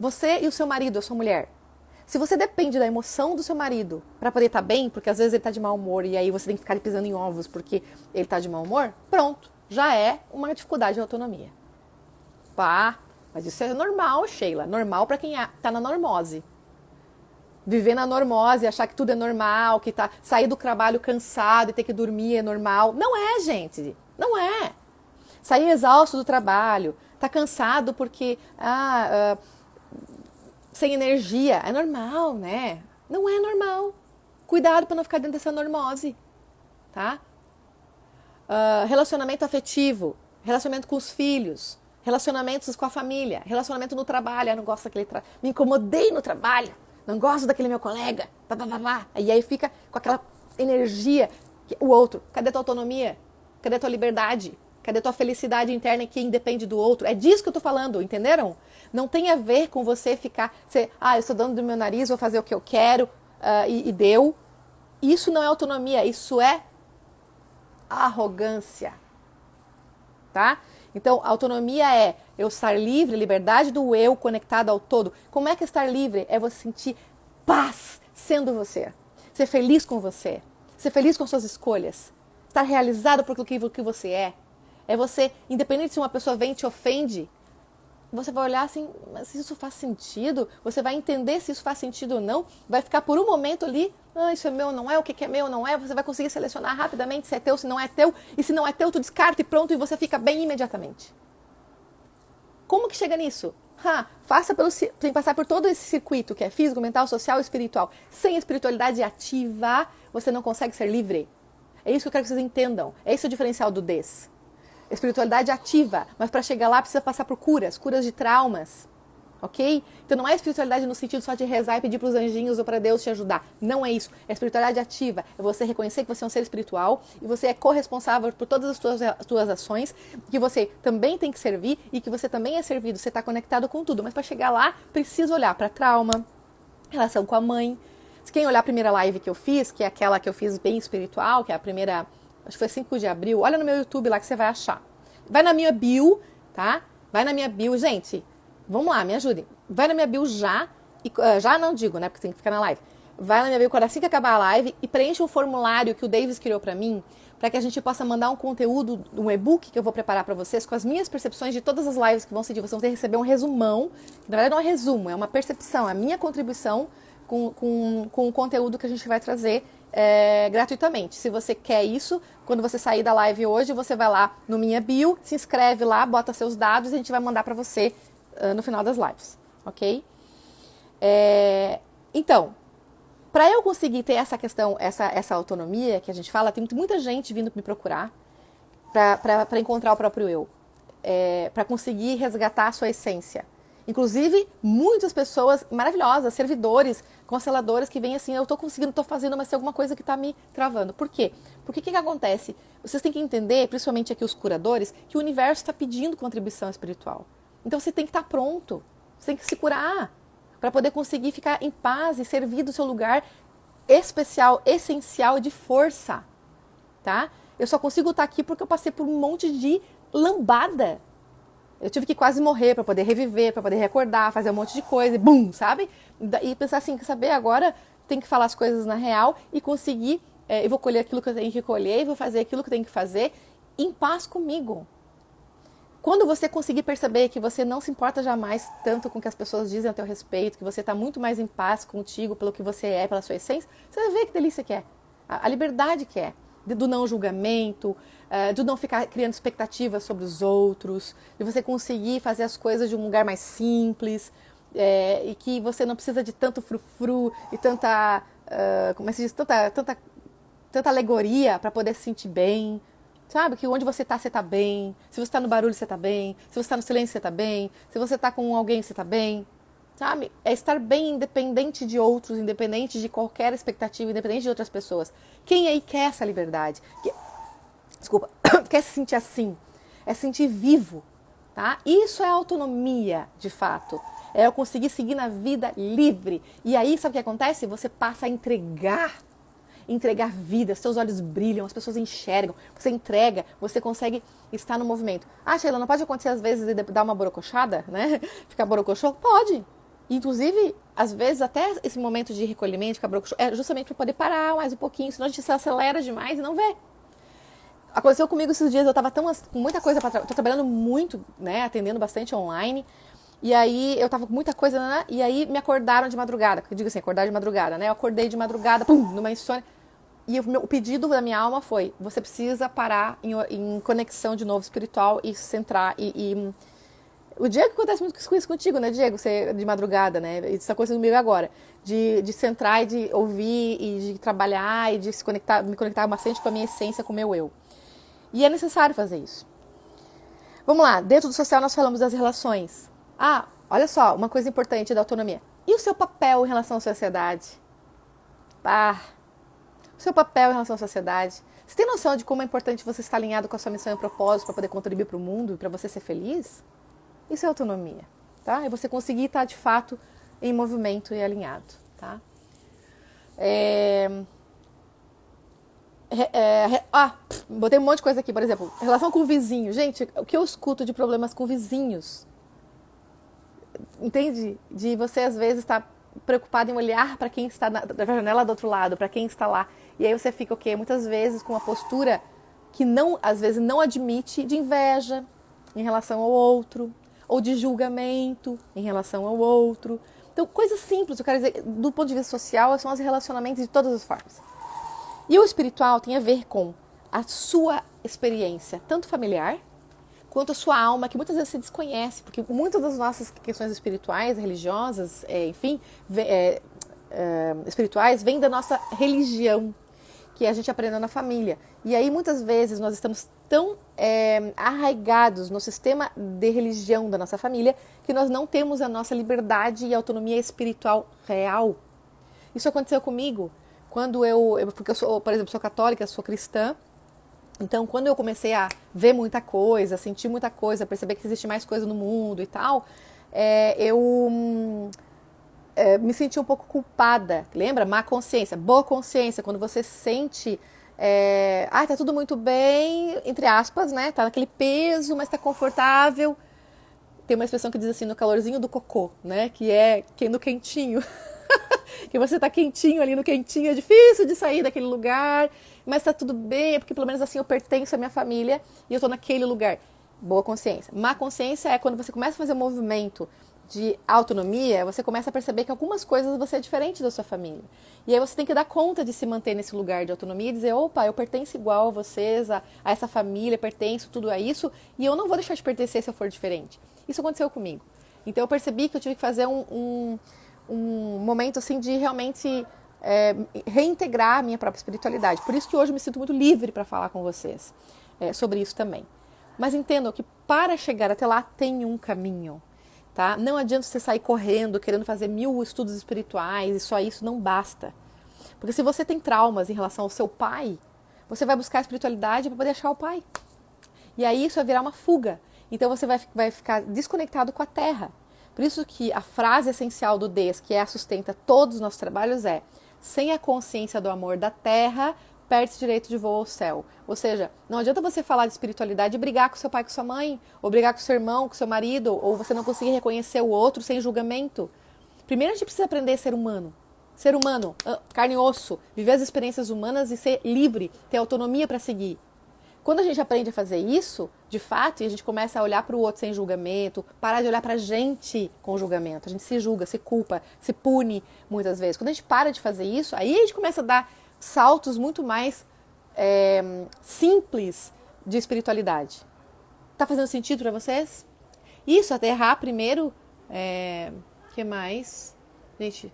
Você e o seu marido, a sua mulher. Se você depende da emoção do seu marido para poder estar bem, porque às vezes ele está de mau humor e aí você tem que ficar pisando em ovos porque ele está de mau humor, pronto, já é uma dificuldade de autonomia. Mas isso é normal, Sheila. Normal para quem está na normose. Viver na normose, achar que tudo é normal, que sair do trabalho cansado e ter que dormir é normal. Não é, gente. Não é. Sair exausto do trabalho, tá cansado porque... sem energia, é normal, né? Não é normal. Cuidado para não ficar dentro dessa normose, tá? Relacionamento afetivo, relacionamento com os filhos, relacionamentos com a família, relacionamento no trabalho. Eu não gosto daquele me incomodei no trabalho, não gosto daquele meu colega, E aí fica com aquela energia. O outro, cadê tua autonomia? Cadê tua liberdade? Cadê tua felicidade interna que independe do outro? É disso que eu tô falando, entenderam? Não tem a ver com você ficar... eu sou dono do meu nariz, vou fazer o que eu quero e deu. Isso não é autonomia, isso é arrogância. Tá? Então, autonomia é eu estar livre, liberdade do eu conectado ao todo. Como é que estar livre? É você sentir paz sendo você. Ser feliz com você. Ser feliz com suas escolhas. Estar realizado por aquilo que você é. É você, independente se uma pessoa vem e te ofende, você vai olhar assim, mas isso faz sentido? Você vai entender se isso faz sentido ou não, vai ficar por um momento ali, isso é meu, não é, o que é meu, não é, você vai conseguir selecionar rapidamente se é teu, se não é teu, e se não é teu, tu descarta e pronto, e você fica bem imediatamente. Como que chega nisso? Tem que passar por todo esse circuito que é físico, mental, social e espiritual. Sem espiritualidade ativa, você não consegue ser livre. É isso que eu quero que vocês entendam. É esse o diferencial do DES. Espiritualidade ativa, mas para chegar lá precisa passar por curas de traumas, ok? Então não é espiritualidade no sentido só de rezar e pedir para os anjinhos ou para Deus te ajudar. Não é isso. É espiritualidade ativa. É você reconhecer que você é um ser espiritual e você é corresponsável por todas as tuas ações, que você também tem que servir e que você também é servido. Você está conectado com tudo. Mas para chegar lá, precisa olhar para trauma, relação com a mãe. Se quem olhar a primeira live que eu fiz, que é aquela que eu fiz bem espiritual, que é a primeira... acho que foi 5 de abril, olha no meu YouTube lá que você vai achar. Vai na minha bio, tá? Vai na minha bio, gente, vamos lá, me ajudem. Vai na minha bio já, já não digo, né, porque tem que ficar na live. Vai na minha bio assim que acabar a live e preenche um formulário que o Davis criou pra mim, para que a gente possa mandar um conteúdo, um e-book que eu vou preparar para vocês com as minhas percepções de todas as lives que vão seguir. Vocês vão receber um resumão, que na verdade não é resumo, é uma percepção, é a minha contribuição com o conteúdo que a gente vai trazer gratuitamente. Se você quer isso, quando você sair da live hoje, você vai lá no Minha Bio, se inscreve lá, bota seus dados e a gente vai mandar para você no final das lives, ok? Então, para eu conseguir ter essa questão, essa autonomia que a gente fala, tem muita gente vindo me procurar para encontrar o próprio eu, para conseguir resgatar a sua essência. Inclusive, muitas pessoas maravilhosas, servidores, consteladores que vêm assim, eu estou conseguindo, estou fazendo, mas tem alguma coisa que está me travando. Por quê? Porque o que acontece? Vocês têm que entender, principalmente aqui os curadores, que o universo está pedindo contribuição espiritual. Então você tem que estar pronto, você tem que se curar, para poder conseguir ficar em paz e servir do seu lugar especial, essencial de força, tá? Eu só consigo estar aqui porque eu passei por um monte de lambada. Eu tive que quase morrer para poder reviver, para poder recordar, fazer um monte de coisa, e bum, sabe? E pensar assim, quer saber, agora tem que falar as coisas na real e conseguir, eu vou colher aquilo que eu tenho que colher, e vou fazer aquilo que eu tenho que fazer em paz comigo. Quando você conseguir perceber que você não se importa jamais tanto com o que as pessoas dizem a teu respeito, que você está muito mais em paz contigo pelo que você é, pela sua essência, você vai ver que delícia que é. A liberdade que é. Do não julgamento, de não ficar criando expectativas sobre os outros, de você conseguir fazer as coisas de um lugar mais simples, e que você não precisa de tanto frufru e tanta, como se diz, tanta alegoria para poder se sentir bem. Sabe? Que onde você tá bem. Se você está no barulho, você tá bem. Se você está no silêncio, você tá bem. Se você está com alguém, você tá bem. Sabe? É estar bem independente de outros, independente de qualquer expectativa, independente de outras pessoas. Quem aí quer essa liberdade? Desculpa, quer se sentir assim? É se sentir vivo, tá? Isso é autonomia, de fato. É eu conseguir seguir na vida livre. E aí, sabe o que acontece? Você passa a entregar vida, seus olhos brilham, as pessoas enxergam, você entrega, você consegue estar no movimento. Sheila, não pode acontecer às vezes de dar uma borocochada, né? Ficar borocochô? Pode. Inclusive, às vezes, até esse momento de recolhimento, ficar borocochô, é justamente para poder parar mais um pouquinho, senão a gente se acelera demais e não vê. Aconteceu comigo esses dias, eu tava com muita coisa para tô trabalhando muito, né, atendendo bastante online. E aí eu tava com muita coisa, né, e aí me acordaram de madrugada. Eu digo assim, acordar de madrugada, né? Eu acordei de madrugada, numa insônia. E o pedido da minha alma foi: você precisa parar em conexão de novo espiritual e se centrar. O Diego acontece muito isso contigo, né, Diego? Você de madrugada, né? Isso está acontecendo comigo agora. De centrar e de ouvir e de trabalhar e de me conectar bastante com a minha essência, com o meu eu. E é necessário fazer isso. Vamos lá, dentro do social nós falamos das relações. Olha só, uma coisa importante da autonomia. E o seu papel em relação à sociedade? O seu papel em relação à sociedade. Você tem noção de como é importante você estar alinhado com a sua missão e propósito para poder contribuir para o mundo e para você ser feliz? Isso é autonomia, tá? É você conseguir estar de fato em movimento e alinhado, tá? Botei um monte de coisa aqui, por exemplo, relação com o vizinho. Gente, o que eu escuto de problemas com vizinhos? Entende? De você às vezes estar preocupado em olhar para quem está na janela do outro lado, para quem está lá. E aí você fica o quê? Muitas vezes com uma postura que não, às vezes não admite, de inveja em relação ao outro. ou de julgamento em relação ao outro. Então, coisas simples, eu quero dizer, do ponto de vista social, são os relacionamentos de todas as formas. E o espiritual tem a ver com a sua experiência, tanto familiar, quanto a sua alma, que muitas vezes se desconhece, porque muitas das nossas questões espirituais, religiosas, enfim, espirituais, vêm da nossa religião, que a gente aprendeu na família. E aí, muitas vezes, nós estamos tão arraigados no sistema de religião da nossa família, que nós não temos a nossa liberdade e autonomia espiritual real. Isso aconteceu comigo, quando porque eu sou, por exemplo, sou católica, sou cristã. Então, quando eu comecei a ver muita coisa, sentir muita coisa, perceber que existe mais coisa no mundo e tal, eu me senti um pouco culpada. Lembra? Má consciência, boa consciência, quando você sente... tá tudo muito bem, entre aspas, né? Tá naquele peso, mas tá confortável. Tem uma expressão que diz assim, no calorzinho do cocô, né? Que é no quentinho. Que você tá quentinho ali no quentinho, é difícil de sair daquele lugar, mas tá tudo bem, porque pelo menos assim eu pertenço à minha família e eu tô naquele lugar. Boa consciência. Má consciência é quando você começa a fazer um movimento de autonomia, você começa a perceber que algumas coisas você é diferente da sua família. E aí você tem que dar conta de se manter nesse lugar de autonomia e dizer, opa, eu pertenço igual a vocês, a essa família, pertenço tudo a isso, e eu não vou deixar de pertencer se eu for diferente. Isso aconteceu comigo. Então eu percebi que eu tive que fazer um momento assim de realmente reintegrar a minha própria espiritualidade. Por isso que hoje eu me sinto muito livre para falar com vocês sobre isso também. Mas entendam que para chegar até lá tem um caminho, tá? Não adianta você sair correndo, querendo fazer 1000 estudos espirituais e só isso não basta. Porque se você tem traumas em relação ao seu pai, você vai buscar a espiritualidade para poder achar o pai. E aí isso vai virar uma fuga. Então você vai ficar desconectado com a terra. Por isso que a frase essencial do DES, que sustenta todos os nossos trabalhos, é: sem a consciência do amor da terra, perde-se direito de voo ao céu. Ou seja, não adianta você falar de espiritualidade e brigar com seu pai, com sua mãe, ou brigar com seu irmão, com seu marido, ou você não conseguir reconhecer o outro sem julgamento. Primeiro a gente precisa aprender a ser humano. Ser humano, carne e osso, viver as experiências humanas e ser livre, ter autonomia para seguir. Quando a gente aprende a fazer isso, de fato, e a gente começa a olhar para o outro sem julgamento, parar de olhar para a gente com julgamento, a gente se julga, se culpa, se pune muitas vezes. Quando a gente para de fazer isso, aí a gente começa a dar saltos muito mais simples de espiritualidade. Tá fazendo sentido para vocês? Isso, aterrar primeiro. Que mais? Gente,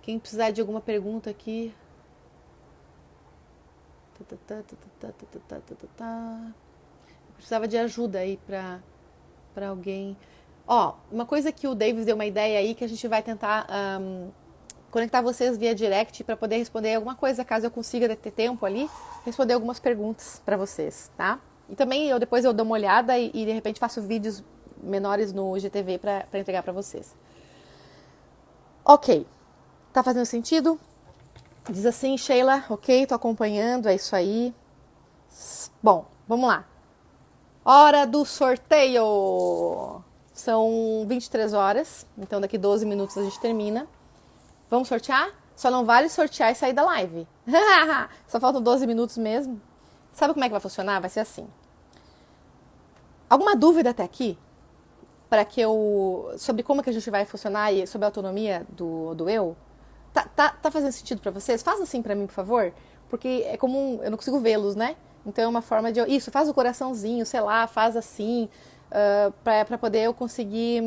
quem precisar de alguma pergunta aqui... Eu precisava de ajuda aí pra alguém. Uma coisa que o Davis deu uma ideia aí, que a gente vai tentar conectar vocês via direct para poder responder alguma coisa, caso eu consiga ter tempo ali, responder algumas perguntas para vocês, tá? E também depois eu dou uma olhada e de repente faço vídeos menores no IGTV para entregar para vocês. Ok, tá fazendo sentido? Diz assim, Sheila, ok, tô acompanhando, é isso aí. Bom, vamos lá. Hora do sorteio! São 23 horas, então daqui 12 minutos a gente termina. Vamos sortear? Só não vale sortear e sair da live. Só faltam 12 minutos mesmo. Sabe como é que vai funcionar? Vai ser assim. Alguma dúvida até aqui? Sobre como que a gente vai funcionar e sobre a autonomia do eu? Tá fazendo sentido pra vocês? Faz assim pra mim, por favor. Porque é comum, eu não consigo vê-los, né? Então é uma forma de... Isso, faz o coraçãozinho, sei lá, faz assim, pra poder eu conseguir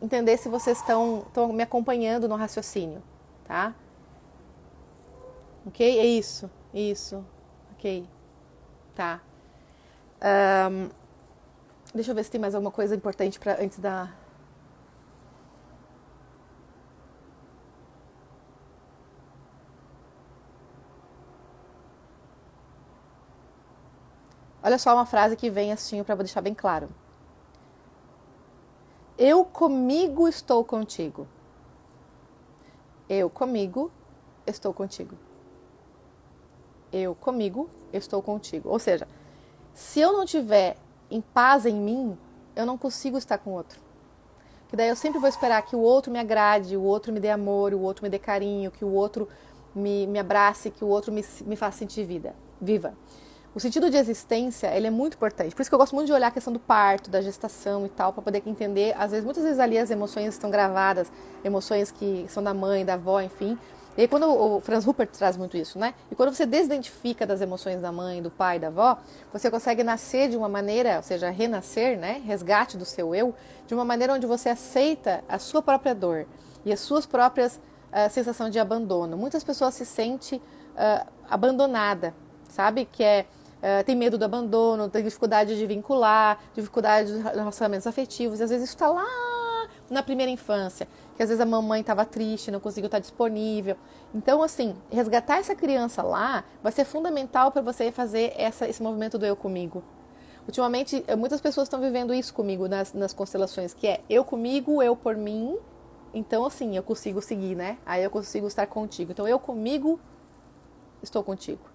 entender se vocês estão me acompanhando no raciocínio, tá? Ok? É isso. Ok. Tá. Deixa eu ver se tem mais alguma coisa importante antes da... Olha só uma frase que vem assim para deixar bem claro. Eu comigo estou contigo. Eu comigo estou contigo. Eu comigo estou contigo. Ou seja, se eu não tiver em paz em mim, eu não consigo estar com o outro. Que daí eu sempre vou esperar que o outro me agrade, o outro me dê amor, o outro me dê carinho, que o outro me abrace, que o outro me faça sentir viva. O sentido de existência, ele é muito importante. Por isso que eu gosto muito de olhar a questão do parto, da gestação e tal, para poder entender, muitas vezes ali as emoções estão gravadas, emoções que são da mãe, da avó, enfim. E aí quando o Franz Rupert traz muito isso, né? E quando você desidentifica das emoções da mãe, do pai, da avó, você consegue nascer de uma maneira, ou seja, renascer, né? Resgate do seu eu, de uma maneira onde você aceita a sua própria dor e as suas próprias sensações de abandono. Muitas pessoas se sentem abandonada, sabe? Tem medo do abandono, tem dificuldade de vincular, dificuldade de relacionamentos afetivos, e às vezes isso está lá na primeira infância, que às vezes a mamãe estava triste, não conseguiu estar disponível. Então, assim, resgatar essa criança lá vai ser fundamental para você fazer esse movimento do eu comigo. Ultimamente, muitas pessoas estão vivendo isso comigo nas constelações, que é eu comigo, eu por mim, então assim, eu consigo seguir, né? Aí eu consigo estar contigo. Então, eu comigo, estou contigo.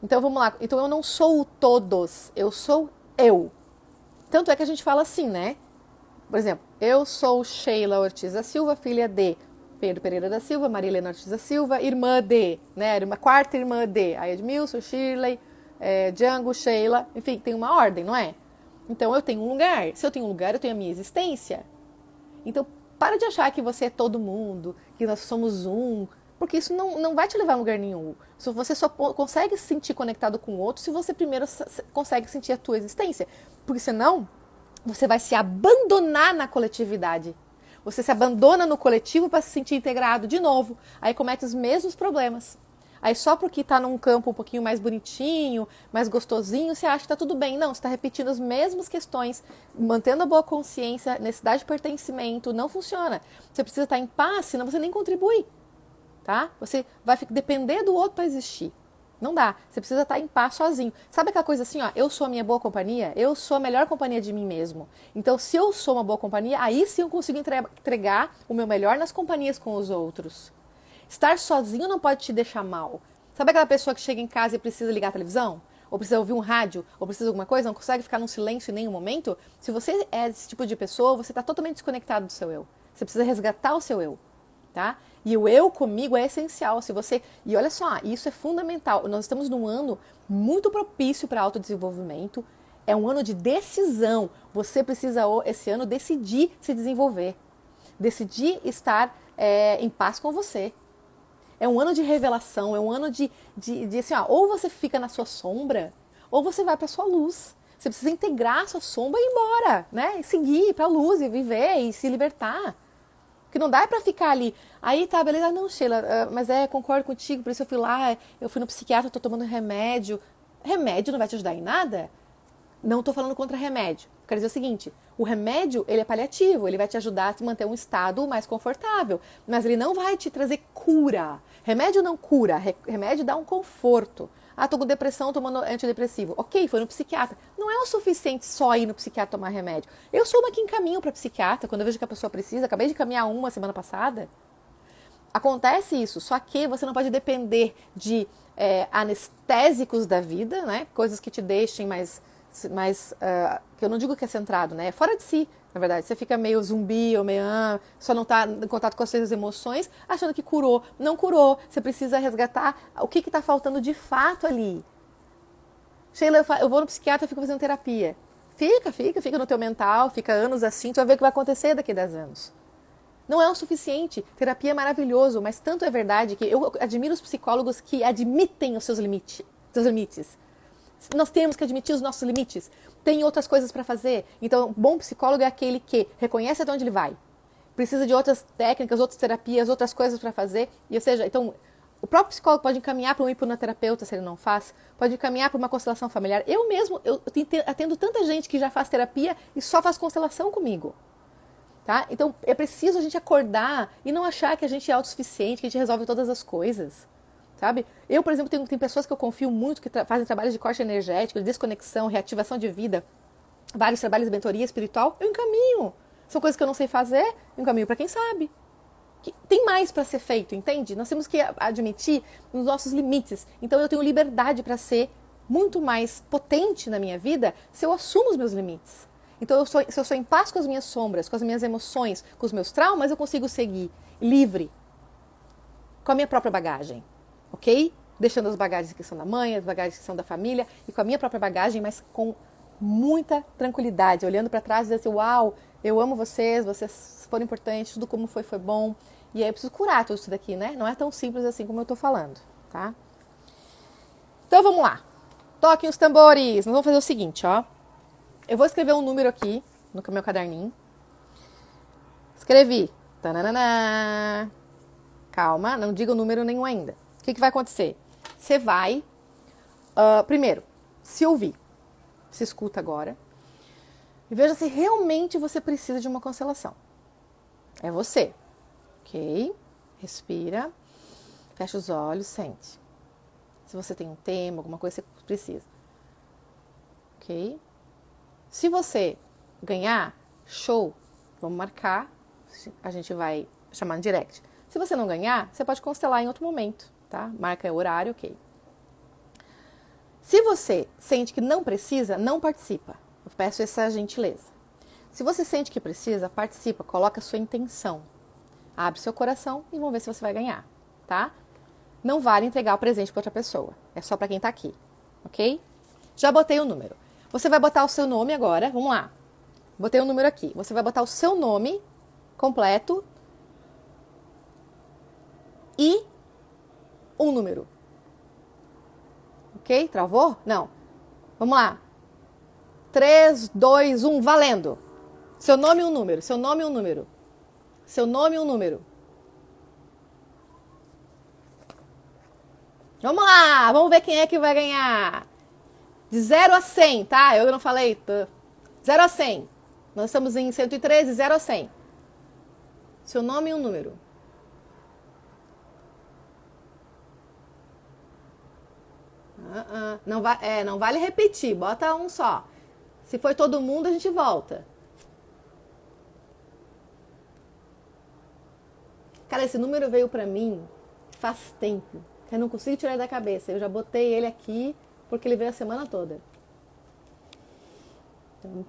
Então vamos lá, então eu não sou o todos, eu sou eu. Tanto é que a gente fala assim, né? Por exemplo, eu sou Sheila Ortiz da Silva, filha de Pedro Pereira da Silva, Maria Helena Ortiz da Silva, irmã de, né? Uma quarta irmã de, aí Edmilson, Shirley, Django, Sheila, enfim, tem uma ordem, não é? Então eu tenho um lugar, se eu tenho um lugar, eu tenho a minha existência. Então para de achar que você é todo mundo, que nós somos um, porque isso não vai te levar a lugar nenhum. Você só consegue se sentir conectado com o outro se você primeiro consegue sentir a tua existência. Porque senão, você vai se abandonar na coletividade. Você se abandona no coletivo para se sentir integrado de novo. Aí comete os mesmos problemas. Aí só porque está num campo um pouquinho mais bonitinho, mais gostosinho, você acha que está tudo bem. Não, você está repetindo as mesmas questões, mantendo a boa consciência, necessidade de pertencimento, não funciona. Você precisa estar em paz, senão você nem contribui. Tá? Você vai depender do outro para existir. Não dá. Você precisa estar em paz sozinho. Sabe aquela coisa assim, ó, eu sou a minha boa companhia? Eu sou a melhor companhia de mim mesmo. Então, se eu sou uma boa companhia, aí sim eu consigo entregar o meu melhor nas companhias com os outros. Estar sozinho não pode te deixar mal. Sabe aquela pessoa que chega em casa e precisa ligar a televisão? Ou precisa ouvir um rádio? Ou precisa de alguma coisa? Não consegue ficar num silêncio em nenhum momento? Se você é esse tipo de pessoa, você está totalmente desconectado do seu eu. Você precisa resgatar o seu eu. Tá? E o eu comigo é essencial. E olha só, isso é fundamental. Nós estamos num ano muito propício para autodesenvolvimento. É um ano de decisão. Você precisa, esse ano, decidir se desenvolver. Decidir estar em paz com você. É um ano de revelação, é um ano de assim, ó, ou você fica na sua sombra, ou você vai para a sua luz. Você precisa integrar a sua sombra e ir embora, né? E seguir para a luz e viver e se libertar. Que não dá pra ficar ali. Aí tá, beleza, não, Sheila, mas concordo contigo, por isso eu fui lá, eu fui no psiquiatra, tô tomando remédio. Remédio não vai te ajudar em nada? Não tô falando contra remédio. Quero dizer o seguinte, o remédio, ele é paliativo, ele vai te ajudar a se manter um estado mais confortável, mas ele não vai te trazer cura. Remédio não cura, remédio dá um conforto. Ah, tô com depressão, tomando antidepressivo. Ok, foi no psiquiatra. Não é o suficiente só ir no psiquiatra tomar remédio. Eu sou uma que encaminho para psiquiatra quando eu vejo que a pessoa precisa. Acabei de caminhar uma semana passada. Acontece isso, só que você não pode depender de anestésicos da vida, né? Coisas que te deixem mais que eu não digo que é centrado, né? É fora de si, na verdade. Você fica meio zumbi ou meio só não está em contato com as suas emoções, achando que curou. Não curou. Você precisa resgatar o que está faltando de fato ali. Sheila, eu vou no psiquiatra e fico fazendo terapia. Fica no teu mental, fica anos assim, tu vai ver o que vai acontecer daqui a 10 anos. Não é o suficiente. Terapia é maravilhoso, mas tanto é verdade que eu admiro os psicólogos que admitem os seus limites. Nós temos que admitir os nossos limites. Tem outras coisas para fazer. Então, um bom psicólogo é aquele que reconhece até onde ele vai. Precisa de outras técnicas, outras terapias, outras coisas para fazer. E, ou seja, então, o próprio psicólogo pode encaminhar para um hipnoterapeuta, se ele não faz. Pode encaminhar para uma constelação familiar. Eu mesmo, eu atendo tanta gente que já faz terapia e só faz constelação comigo. Tá? Então, é preciso a gente acordar e não achar que a gente é autossuficiente, que a gente resolve todas as coisas. Sabe? Eu, por exemplo, tem pessoas que eu confio muito que fazem trabalhos de corte energético, de desconexão, reativação de vida, vários trabalhos de mentoria espiritual, eu encaminho. São coisas que eu não sei fazer, eu encaminho para quem sabe. Tem mais para ser feito, entende? Nós temos que admitir os nossos limites. Então eu tenho liberdade para ser muito mais potente na minha vida se eu assumo os meus limites. Então se eu sou em paz com as minhas sombras, com as minhas emoções, com os meus traumas, eu consigo seguir livre, com a minha própria bagagem. Ok? deixando as bagagens que são da mãe, as bagagens que são da família e com a minha própria bagagem, mas com muita tranquilidade, olhando para trás e dizendo assim, uau, eu amo vocês, vocês foram importantes, tudo como foi bom. E aí eu preciso curar tudo isso daqui, né? Não é tão simples assim como eu tô falando, tá? Então vamos lá. Toquem os tambores. Nós vamos fazer o seguinte, ó. Eu vou escrever um número aqui no meu caderninho. Escrevi. Tananana. Calma, não diga o número nenhum ainda. O que vai acontecer? Você vai, primeiro, se ouvir. Se escuta agora. E veja se realmente você precisa de uma constelação. É você. Ok? Respira. Fecha os olhos, sente. Se você tem um tema, alguma coisa que você precisa. Ok? Se você ganhar, show. Vamos marcar. A gente vai chamar no direct. Se você não ganhar, você pode constelar em outro momento, tá? Marca o horário, ok. Se você sente que não precisa, não participa. Eu peço essa gentileza. Se você sente que precisa, participa, coloca a sua intenção. Abre seu coração e vamos ver se você vai ganhar, tá? Não vale entregar o presente para outra pessoa. É só para quem tá aqui, ok? Já botei o número. Você vai botar o seu nome agora, vamos lá. Botei o número aqui. Você vai botar o seu nome completo e um número. Ok? Travou? Não. Vamos lá. 3, 2, 1, valendo. Seu nome e um número. Seu nome e um número. Seu nome e um número. Vamos lá. Vamos ver quem é que vai ganhar. De 0 a 100, tá? Eu não falei. 0 a 100. Nós estamos em 113, 0 a 100. Seu nome e um número. Não vale repetir, bota um só. Se foi todo mundo, a gente volta. Cara, esse número veio pra mim faz tempo. Eu não consigo tirar da cabeça. Eu já botei ele aqui porque ele veio a semana toda. Vamos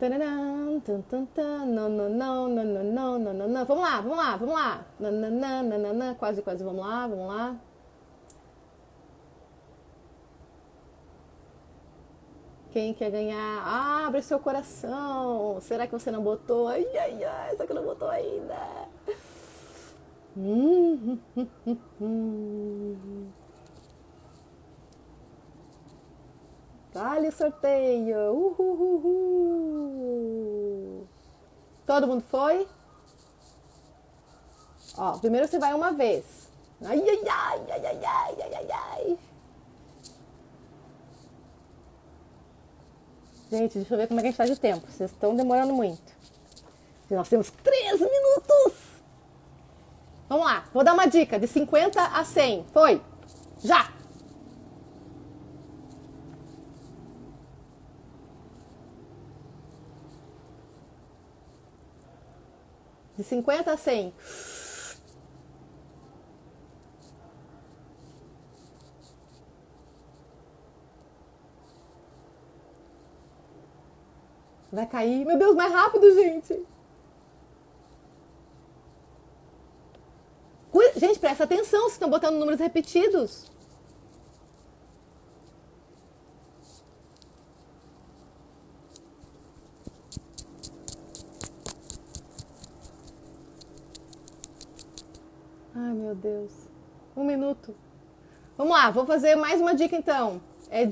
lá. Quase, vamos lá. Quem quer ganhar? Abre seu coração. Será que você não botou? Ai, será que não botou ainda? Vale o sorteio. Todo mundo foi? Ó, primeiro você vai uma vez. Ai. Gente, deixa eu ver como é que a gente tá de tempo. Vocês estão demorando muito. Nós temos 3 minutos. Vamos lá, vou dar uma dica. De 50 a 100. Foi. Já. De 50 a 100. Vai cair. Meu Deus, mais rápido, gente. Gente, presta atenção, vocês estão botando números repetidos. Ai, meu Deus. 1 minuto. Vamos lá, vou fazer mais uma dica então. É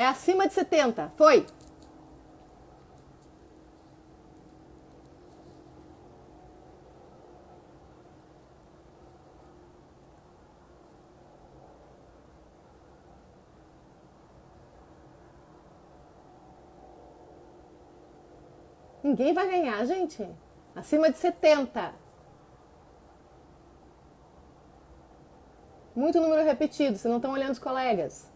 acima de 70. Foi. Ninguém vai ganhar, gente. Acima de 70. Muito número repetido, vocês não estão olhando os colegas.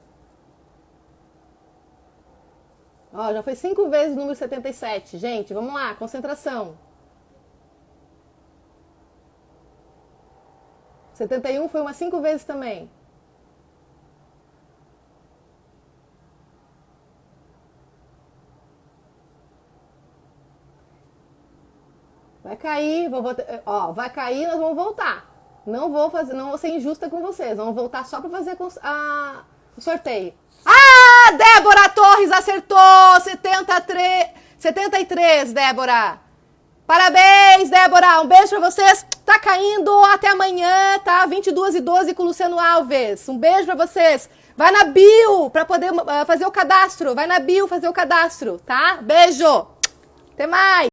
Ó, já foi 5 vezes o número 77. Gente, vamos lá, concentração. 71 foi umas 5 vezes também. Vai cair, vai cair, nós vamos voltar. Não vou ser injusta com vocês. Vamos voltar só para fazer o sorteio. Ah, Débora Torres acertou! 73, Débora. Parabéns, Débora. Um beijo pra vocês. Tá caindo. Até amanhã, tá? 22h12 com o Luciano Alves. Um beijo pra vocês. Vai na bio pra poder fazer o cadastro. Vai na bio fazer o cadastro, tá? Beijo. Até mais.